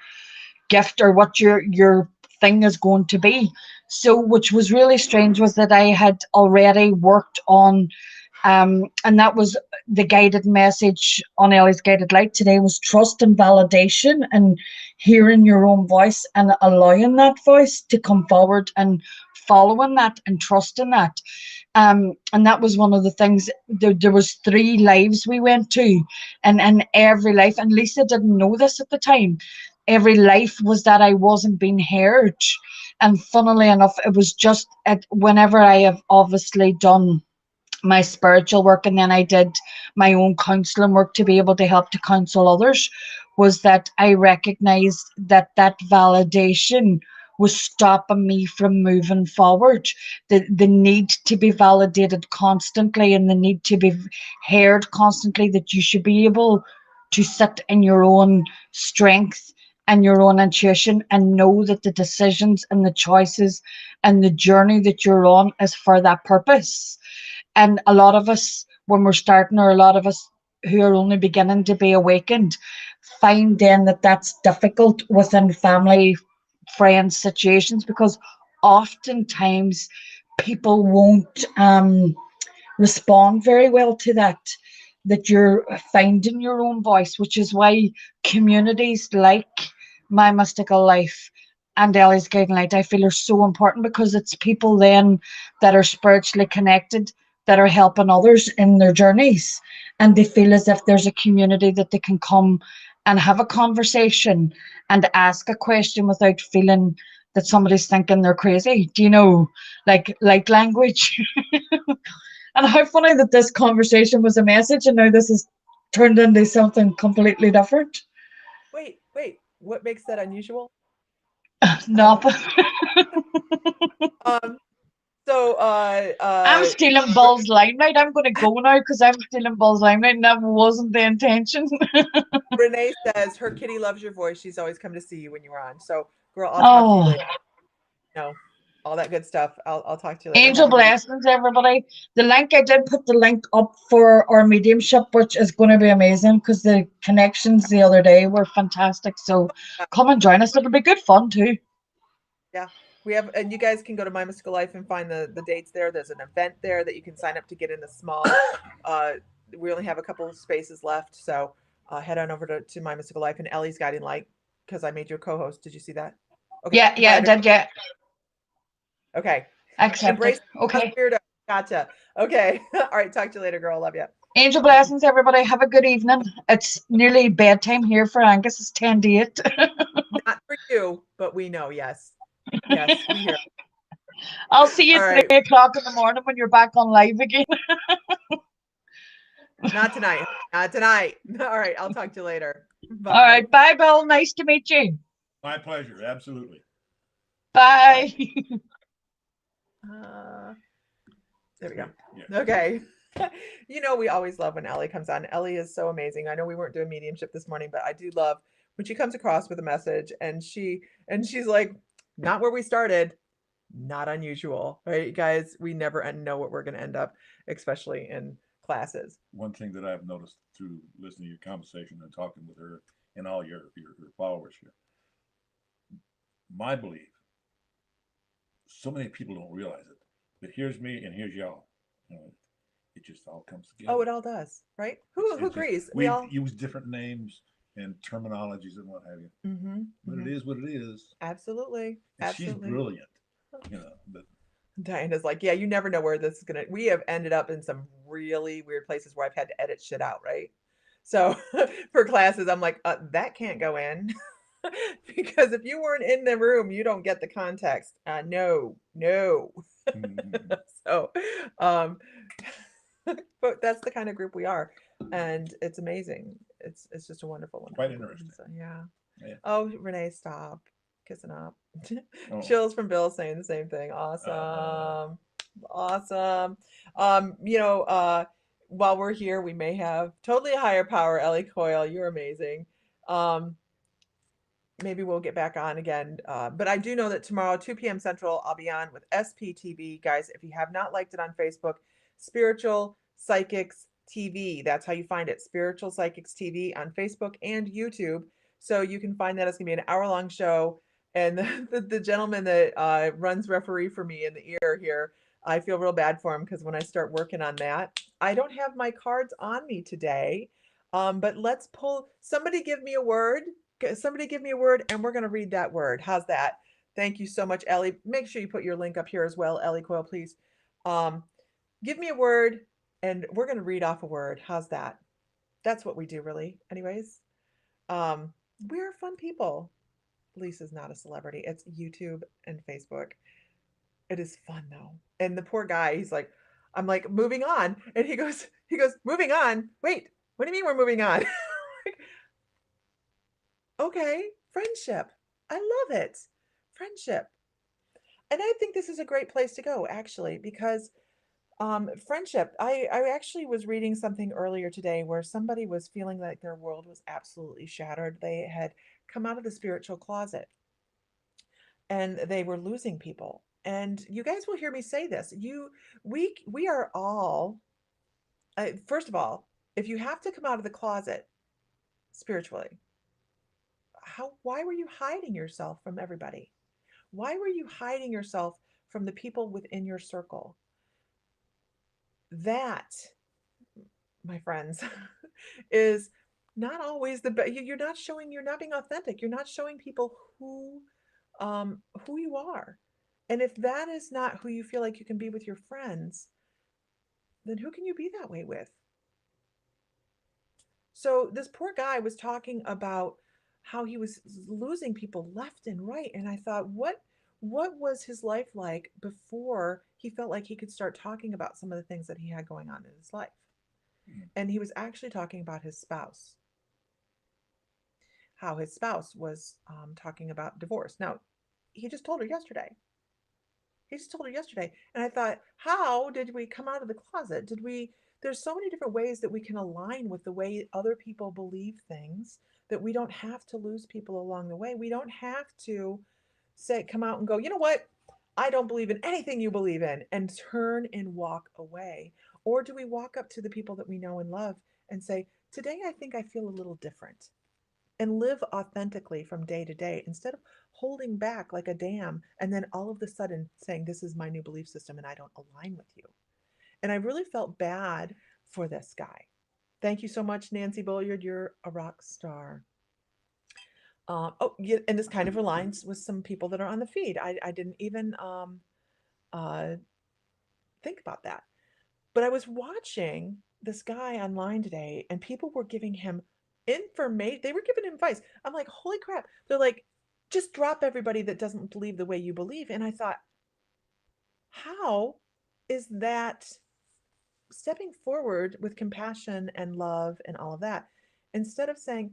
gift or what your thing is going to be. So which was really strange was that I had already worked on and that was the guided message on Ellie's Guided Light today, was trust and validation, and hearing your own voice and allowing that voice to come forward and following that and trusting that. And that was one of the things. There was 3 lives we went to, and every life, and Lisa didn't know this at the time, every life was that I wasn't being heard. And funnily enough, it was just at whenever I have obviously done my spiritual work, and then I did my own counseling work to be able to help to counsel others, was that I recognized that that validation was stopping me from moving forward. The need to be validated constantly, and the need to be heard constantly, that you should be able to sit in your own strength and your own intuition and know that the decisions and the choices and the journey that you're on is for that purpose. And a lot of us, when we're starting, or a lot of us who are only beginning to be awakened, find then that that's difficult within family, friends situations, because oftentimes people won't respond very well to that, that you're finding your own voice, which is why communities like My Mystical Life and Ellie's Guiding Light, I feel, are so important, because it's people then that are spiritually connected, that are helping others in their journeys, and they feel as if there's a community that they can come and have a conversation and ask a question without feeling that somebody's thinking they're crazy. Do you know, like light language? And how funny that this conversation was a message and now this has turned into something completely different. wait, what makes that unusual? No, Um, so, I'm stealing Bill's limelight. I'm going to go now because I'm stealing Bill's limelight, and that wasn't the intention. Renee says her kitty loves your voice. She's always come to see you when you were on. So, girl, I'll talk to you Oh, later. No, all that good stuff. I'll talk to you later. angel Have a good evening. blessings, everybody. The link, I did put the link up for our mediumship, which is going to be amazing because the connections the other day were fantastic. So come and join us. It'll be good fun too. Yeah, we have, and you guys can go to My Mystical Life and find the dates there. There's an event there that you can sign up to get in the small. We only have a couple of spaces left, so head on over to My Mystical Life and Ellie's Guiding Light, because I made you a co-host. Did you see that? Okay. Yeah, I did. Yeah, Okay. accepted. Embrace Okay. weirdo. Gotcha. Okay. All right. Talk to you later, girl. Love you. Angel blessings, everybody. Have a good evening. It's nearly bedtime here for Angus. It's 10 to 8. Not for you, but we know. Yes. Yes, we hear. I'll see you All at right. 3 o'clock in the morning when you're back on live again. Not tonight. Not tonight. All right. I'll talk to you later. Bye. All right. Bye, Bill. Nice to meet you. My pleasure. Absolutely. Bye. There we go. Yeah. Okay. You know, we always love when Ellie comes on. Ellie is so amazing. I know we weren't doing mediumship this morning, but I do love when she comes across with a message and she's like, not where we started, not unusual, right? Guys, we never know what we're going to end up, especially in classes. One thing that I've noticed through listening to your conversation and talking with her and all your followers here, my belief, so many people don't realize it, but here's me and here's y'all. You know, it just all comes together. Oh, it all does, right? Who agrees? We all use different names and terminologies and what have you, but it is what it is. Absolutely. And Absolutely. she's brilliant, you know. But Diana's like, yeah, you never know where this is gonna. We have ended up in some really weird places where I've had to edit shit out, right? So for classes, I'm like, that can't go in because if you weren't in the room, you don't get the context. No. So, but that's the kind of group we are, and it's amazing. it's just a wonderful one. Quite interesting. So, yeah. Yeah. Oh, Renee, stop kissing up. Oh. Chills from Bill saying the same thing. Awesome. Awesome. You know, while we're here, we may have totally a higher power. Ellie Coyle, you're amazing. Maybe we'll get back on again. But I do know that tomorrow, 2 p.m. Central, I'll be on with SPTV. Guys, if you have not liked it on Facebook, Spiritual Psychics TV. That's how you find it. Spiritual Psychics TV on Facebook and YouTube. So you can find that. It's going to be an hour-long show. And the gentleman that runs referee for me in the ear here, I feel real bad for him because when I start working on that, I don't have my cards on me today. But let's pull, somebody give me a word. Somebody give me a word and we're going to read that word. How's that? Thank you so much, Ellie. Make sure you put your link up here as well, Ellie Coyle, please. Give me a word and we're going to read off a word. How's that? That's what we do, really. Anyways, we're fun people. Lisa's not a celebrity. It's YouTube and Facebook. It is fun though. And the poor guy, he's like, I'm like, moving on. And he goes, moving on. Wait, what do you mean we're moving on? Okay, friendship. I love it. Friendship. And I think this is a great place to go, actually, because friendship. I actually was reading something earlier today where somebody was feeling like their world was absolutely shattered. They had come out of the spiritual closet and they were losing people. And you guys will hear me say this. We are all, first of all, if you have to come out of the closet spiritually, why were you hiding yourself from everybody? Why were you hiding yourself from the people within your circle? That, my friends, is not always the best. You're not showing, you're not being authentic. You're not showing people who you are. And if that is not who you feel like you can be with your friends, then who can you be that way with? So this poor guy was talking about how he was losing people left and right. And I thought, what was his life like before he felt like he could start talking about some of the things that he had going on in his life? And he was actually talking about his spouse, how his spouse was talking about divorce. Now, he just told her yesterday. He just told her yesterday. And I thought, how did we come out of the closet? There's so many different ways that we can align with the way other people believe things, that we don't have to lose people along the way. We don't have to come out and go, you know what? I don't believe in anything you believe in, and turn and walk away. Or do we walk up to the people that we know and love and say, today I think I feel a little different, and live authentically from day to day instead of holding back like a dam and then all of a sudden saying, this is my new belief system and I don't align with you. And I really felt bad for this guy. Thank you so much, Nancy Bulliard. You're a rock star. Oh, yeah, and this kind of aligns with some people that are on the feed. I didn't even think about that. But I was watching this guy online today and people were giving him information. They were giving him advice. I'm like, holy crap. They're like, just drop everybody that doesn't believe the way you believe. And I thought, how is that stepping forward with compassion and love and all of that, instead of saying,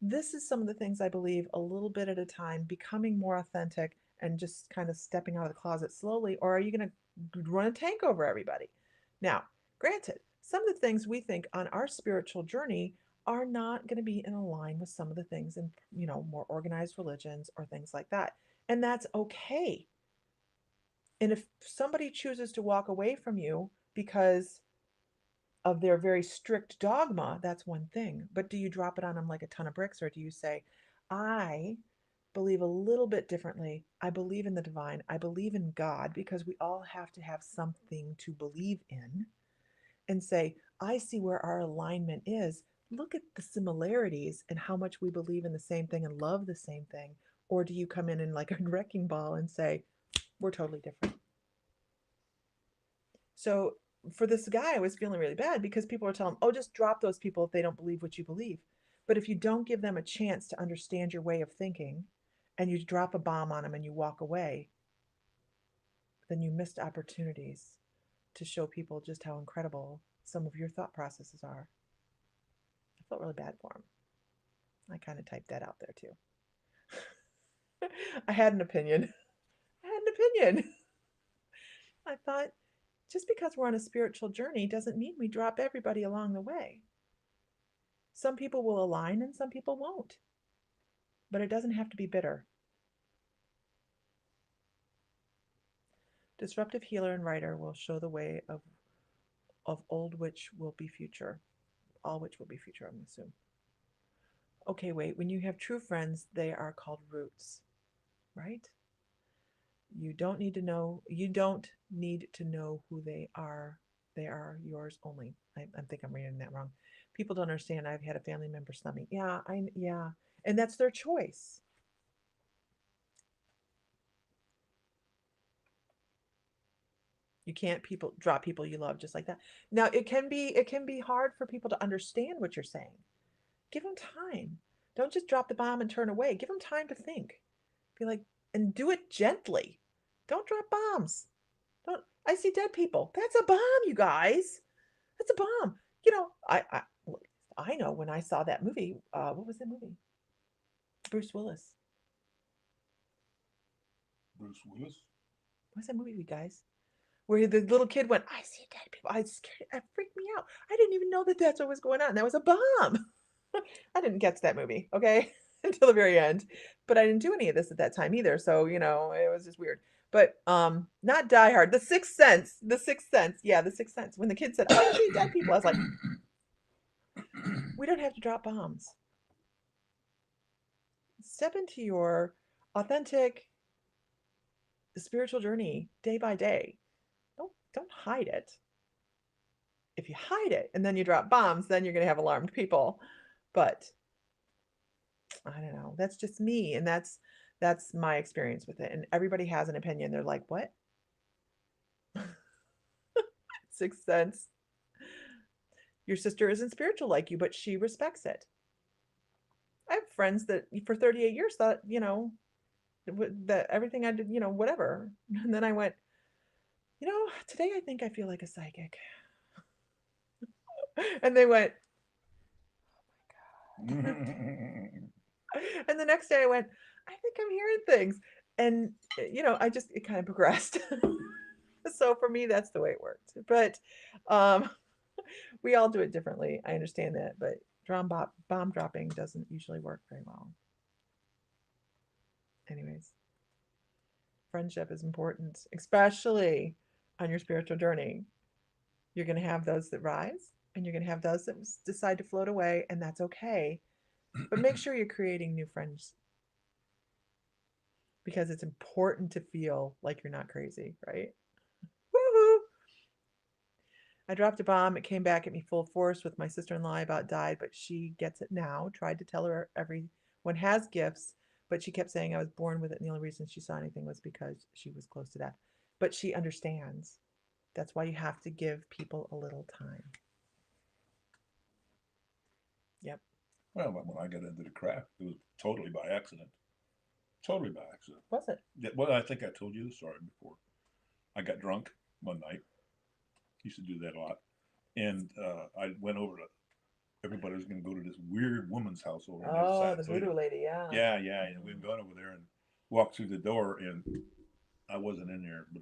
this is some of the things I believe a little bit at a time, becoming more authentic and just kind of stepping out of the closet slowly? Or are you going to run a tank over everybody? Now, granted, some of the things we think on our spiritual journey are not going to be in line with some of the things in, more organized religions or things like that. And that's okay. And if somebody chooses to walk away from you because of their very strict dogma, that's one thing. But do you drop it on them like a ton of bricks, or do you say, I believe a little bit differently. I believe in the divine. I believe in God, because we all have to have something to believe in, and say, I see where our alignment is. Look at the similarities and how much we believe in the same thing and love the same thing. Or do you come in like a wrecking ball and say, we're totally different? So for this guy, I was feeling really bad because people were telling him, oh, just drop those people if they don't believe what you believe. But if you don't give them a chance to understand your way of thinking, and you drop a bomb on them and you walk away, then you missed opportunities to show people just how incredible some of your thought processes are. I felt really bad for him. I kind of typed that out there too. I had an opinion. I had an opinion. I thought just because we're on a spiritual journey doesn't mean we drop everybody along the way. Some people will align and some people won't. But it doesn't have to be bitter. Disruptive healer and writer will show the way of old which will be future. All which will be future, I'm assuming. Okay, wait. When you have true friends, they are called roots, right? You don't need to know who they are. They are yours only. I think I'm reading that wrong. People don't understand. I've had a family member slum me. Yeah, and that's their choice. You can't drop people you love just like that. Now it can be hard for people to understand what you're saying. Give them time. Don't just drop the bomb and turn away. Give them time to think. Be like, and do it gently. Don't drop bombs. Don't. I see dead people. That's a bomb, you guys. That's a bomb. I know when I saw that movie. What was the movie? Bruce Willis. Bruce Willis. What's that movie, you guys? Where the little kid went, I see dead people. It freaked me out. I didn't even know that that's what was going on. That was a bomb. I didn't get to that movie, okay, until the very end. But I didn't do any of this at that time either. So, it was just weird. But not Die Hard. The Sixth Sense. The Sixth Sense. Yeah, The Sixth Sense. When the kid said, I see dead people, I was like, we don't have to drop bombs. Step into your authentic spiritual journey day by day. Don't hide it. If you hide it and then you drop bombs, then you're going to have alarmed people. But I don't know. That's just me, and that's my experience with it. And everybody has an opinion. They're like, "What?" Sixth Sense. Your sister isn't spiritual like you, but she respects it. I have friends that for 38 years thought, that everything I did, whatever. And then I went, today I think I feel like a psychic. And they went, oh my God. And the next day I went, I think I'm hearing things. And, it kind of progressed. So for me, that's the way it worked. But we all do it differently. I understand that. But bomb dropping doesn't usually work very well. Anyways, friendship is important, especially on your spiritual journey. You're going to have those that rise and you're going to have those that decide to float away, and that's okay. But make sure you're creating new friends, because it's important to feel like you're not crazy, right? Woohoo! I dropped a bomb. It came back at me full force with my sister-in-law. I about died, but she gets it now. Tried to tell her everyone has gifts, but she kept saying I was born with it, and the only reason she saw anything was because she was close to death. But she understands. That's why you have to give people a little time. Yep. Well, when I got into the craft, it was totally by accident. Totally by accident. Was it? Well, I think I told you the story before. I got drunk one night. Used to do that a lot. And I went over to, everybody was going to go to this weird woman's house over on the other side. The voodoo lady, yeah. Yeah. And we went over there and walked through the door, and I wasn't in there, but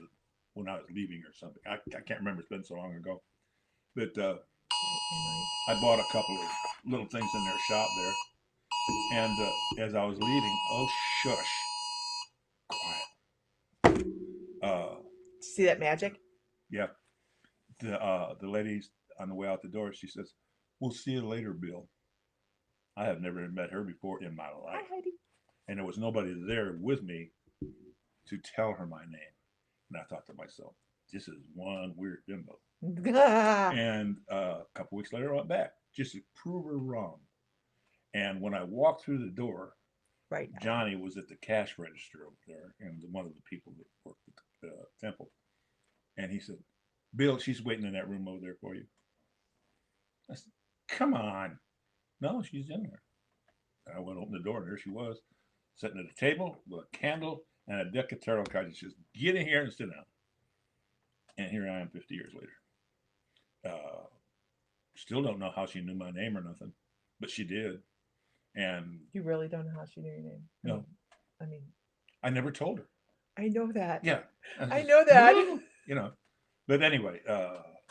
when I was leaving or something. I can't remember. It's been so long ago. But I bought a couple of little things in their shop there. And as I was leaving, oh, shush. Quiet. See that magic? Yeah. The ladies on the way out the door, she says, "We'll see you later, Bill." I have never met her before in my life. Hi, Heidi. And there was nobody there with me to tell her my name. And I thought to myself, this is one weird bimbo. And a couple weeks later, I went back just to prove her wrong. And when I walked through the door, right, Johnny was at the cash register over there, and one of the people that worked at the temple. And he said, "Bill, she's waiting in that room over there for you." I said, "Come on." "No, she's in there." And I went open the door, and there she was, sitting at a table with a candle and a deck of tarot cards. She says, "Get in here and sit down." And here I am 50 years later. Still don't know how she knew my name or nothing, but she did. And You really don't know how she knew your name. no, I mean, I never told her. I know that. Yeah. I know that. You know, but anyway,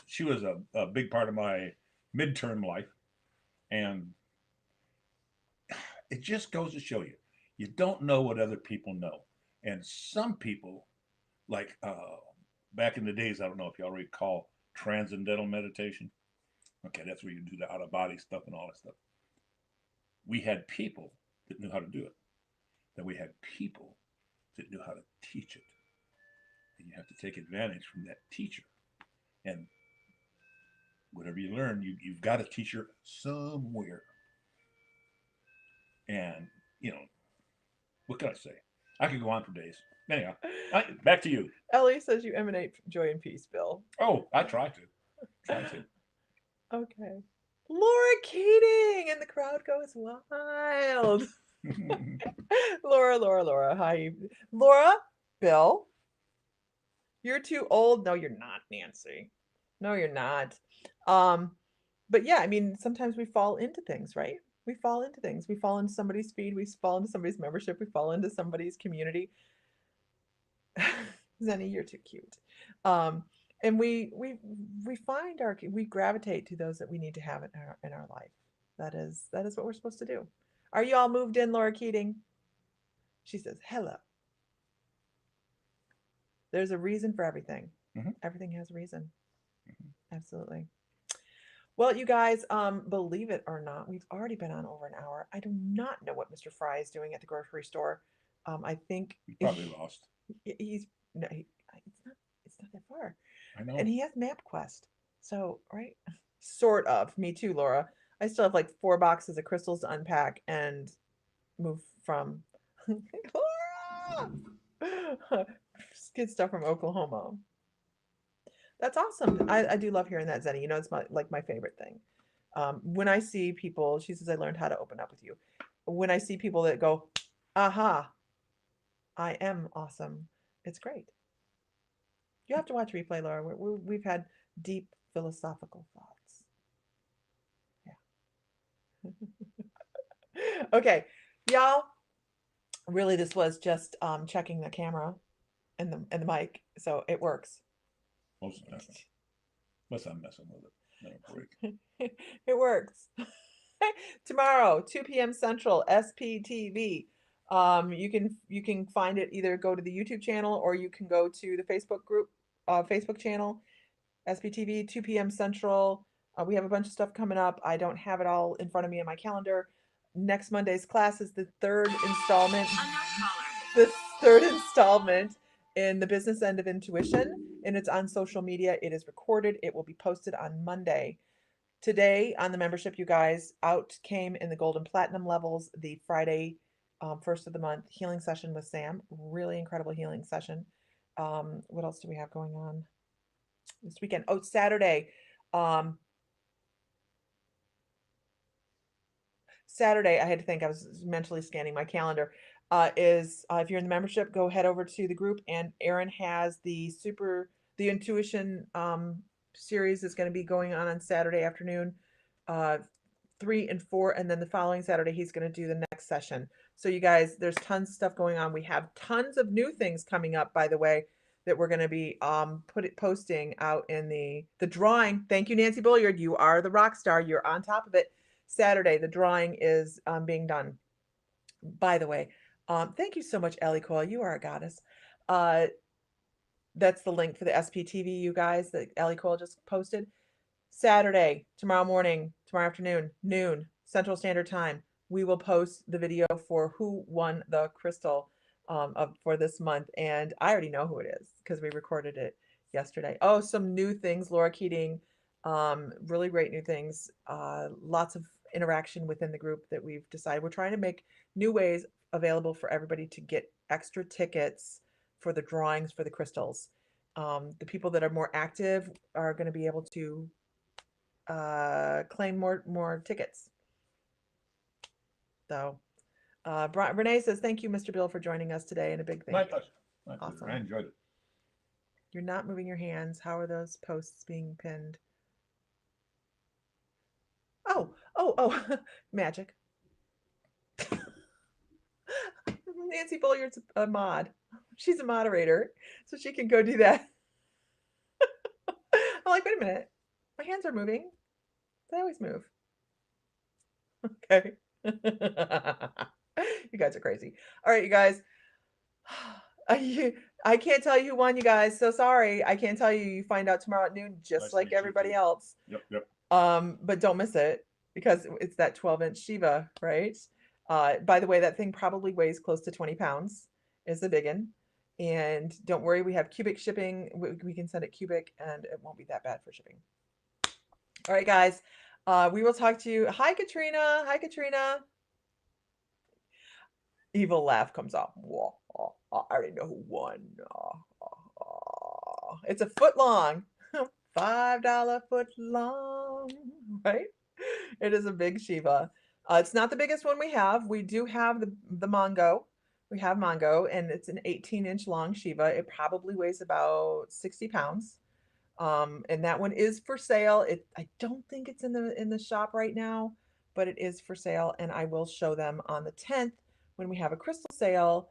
she was a big part of my midterm life. And it just goes to show you, you don't know what other people know. And some people, like back in the days, I don't know if y'all recall transcendental meditation. Okay, that's where you do the out of body stuff and all that stuff. We had people that knew how to do it. Then we had people that knew how to teach it. And you have to take advantage from that teacher. And whatever you learn, you've got a teacher somewhere. And, what can I say? I could go on for days. Anyhow, back to you. Ellie says you emanate joy and peace, Bill. Oh, I try to. Okay. Laura Keating, and the crowd goes wild. Laura. Hi. Laura, Bill, you're too old. No, you're not, Nancy. No, you're not. But yeah, I mean, sometimes we fall into things, right? We fall into things. We fall into somebody's feed. We fall into somebody's membership. We fall into somebody's community. Zenny, you're too cute. And we find we gravitate to those that we need to have in our life. That is what we're supposed to do. Are you all moved in, Laura Keating? She says, hello. There's a reason for everything. Mhm. Everything has a reason. Absolutely. Well, you guys, believe it or not, we've already been on over an hour. I do not know what Mr. Fry is doing at the grocery store. I think He's probably lost. He's no, it's not that far. I know. And he has MapQuest. So, right? Sort of. Me too, Laura. I still have like 4 boxes of crystals to unpack and move from Laura! Get stuff from Oklahoma. That's awesome. I do love hearing that, Zenny. It's my favorite thing. When I see people, she says, I learned how to open up with you. When I see people that go, aha, I am awesome. It's great. You have to watch replay, Laura. We've had deep philosophical thoughts. Yeah. Okay, y'all. Really, this was just checking the camera and the mic, so it works. Most of the time. Unless I'm messing with it. Let it break. It works. Tomorrow, 2 p.m. Central, SPTV. You can find it, either go to the YouTube channel or you can go to the Facebook group, Facebook channel, SPTV, 2 p.m. Central. We have a bunch of stuff coming up. I don't have it all in front of me in my calendar. Next Monday's class is the third installment. The third installment in the business end of intuition, and it's on social media. It is recorded. It will be posted on Monday. Today on the membership, you guys, out came in the gold and platinum levels the Friday, first of the month healing session with Sam. Really incredible healing session. What else do we have going on this weekend? Oh, Saturday. Saturday, I had to think, I was mentally scanning my calendar. If you're in the membership, go head over to the group, and Aaron has the intuition series is going to be going on Saturday afternoon, 3 and 4, and then the following Saturday he's going to do the next session. So you guys, there's tons of stuff going on. We have tons of new things coming up, by the way, that we're going to be posting out in the drawing. Thank you, Nancy Bulliard. You are the rock star. You're on top of it. Saturday, the drawing is being done. By the way, thank you so much, Ellie Coyle. You are a goddess. That's the link for the SPTV, you guys, that Ellie Coyle just posted. Saturday, tomorrow morning, tomorrow afternoon, noon, Central Standard Time, we will post the video for who won the crystal for this month. And I already know who it is because we recorded it yesterday. Oh, some new things, Laura Keating. Really great new things. Lots of interaction within the group that we've decided. We're trying to make new ways available for everybody to get extra tickets for the drawings for the crystals. The people that are more active are going to be able to claim more tickets. So Renee says, thank you, Mr. Bill, for joining us today, and a big thank My you. pleasure. My pleasure. Awesome. I enjoyed it. You're not moving your hands. How are those posts being pinned? Oh, magic. Nancy Bulliard's a mod. She's a moderator, so she can go do that. I'm like, wait a minute. My hands are moving. They always move. Okay. You guys are crazy. All right, you guys. I can't tell you who won, you guys. So sorry. I can't tell you. You find out tomorrow at noon, just Nice to like meet you, everybody too. else. Yep. But don't miss it because it's that 12-inch Shiva, right? By the way, that thing probably weighs close to 20 pounds. Is the big one. And don't worry, we have cubic shipping. We can send it cubic, and it won't be that bad for shipping. All right, guys. We will talk to you. Hi, Katrina. Hi, Katrina. Evil laugh comes out. I already know who won. It's a foot long. $5 foot long, right? It is a big Shiva. It's not the biggest one we have. We do have the Mongo. We have Mongo, and it's an 18-inch long Shiva. It probably weighs about 60 pounds. And that one is for sale. I don't think it's in the shop right now, but it is for sale, and I will show them on the 10th when we have a crystal sale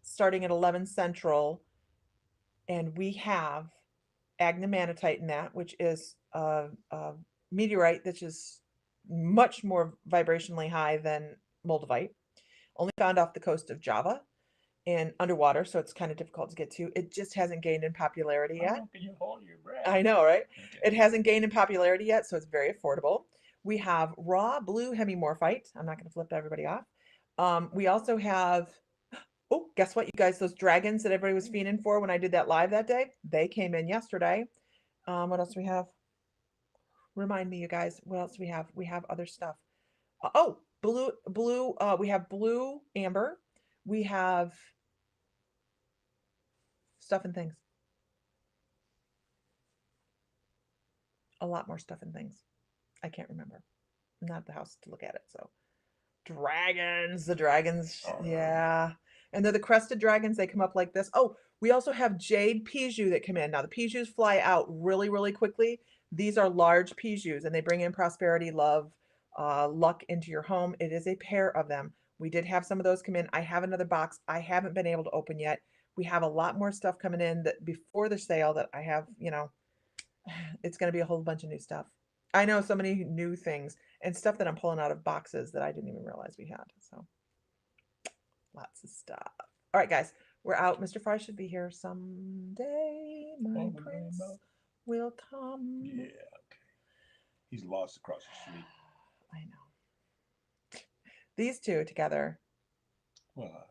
starting at 11 Central, and we have agnamanitite in that, which is a meteorite that's just much more vibrationally high than moldavite. Only found off the coast of Java and underwater, so it's kind of difficult to get to. It just hasn't gained in popularity yet. How can you hold your breath? I know, right? Okay. It hasn't gained in popularity yet, so it's very affordable. We have raw blue hemimorphite. I'm not going to flip everybody off. We also have, oh, guess what, you guys? Those dragons that everybody was fiending for when I did that live that day, they came in yesterday. What else do we have? Remind me, you guys. What else do we have? We have other stuff. Oh, blue. We have blue amber. We have stuff and things. A lot more stuff and things. I can't remember. I'm not at the house to look at it. So dragons, the dragons. Yeah. And they're the crested dragons. They come up like this. Oh, we also have jade Piju that come in. Now the Pijus fly out really, really quickly. These are large Pijus, and they bring in prosperity, love, luck into your home. It is a pair of them. We did have some of those come in. I have another box I haven't been able to open yet. We have a lot more stuff coming in that before the sale that I have, it's going to be a whole bunch of new stuff. I know so many new things and stuff that I'm pulling out of boxes that I didn't even realize we had. So lots of stuff. All right, guys, we're out. Mr. Fry should be here someday. My prince will come. Yeah, okay. He's lost across the street. I know. These two together. Well,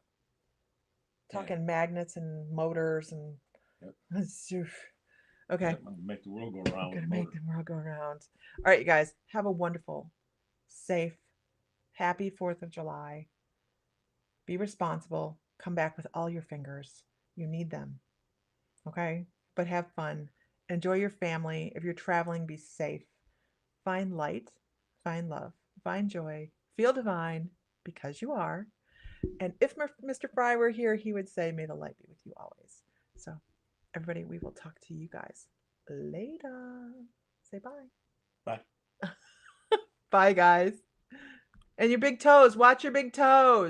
talking magnets and motors and okay. Make the world go around. Gonna make the world go around. All right, you guys, have a wonderful, safe, happy 4th of July. Be responsible. Come back with all your fingers. You need them. Okay? But have fun. Enjoy your family. If you're traveling, be safe. Find light. Find love. Find joy. Feel divine, because you are. And if Mr. Fry were here, he would say, may the light be with you always. So, everybody, we will talk to you guys later. Say bye. Bye. Bye, guys. And your big toes. Watch your big toes.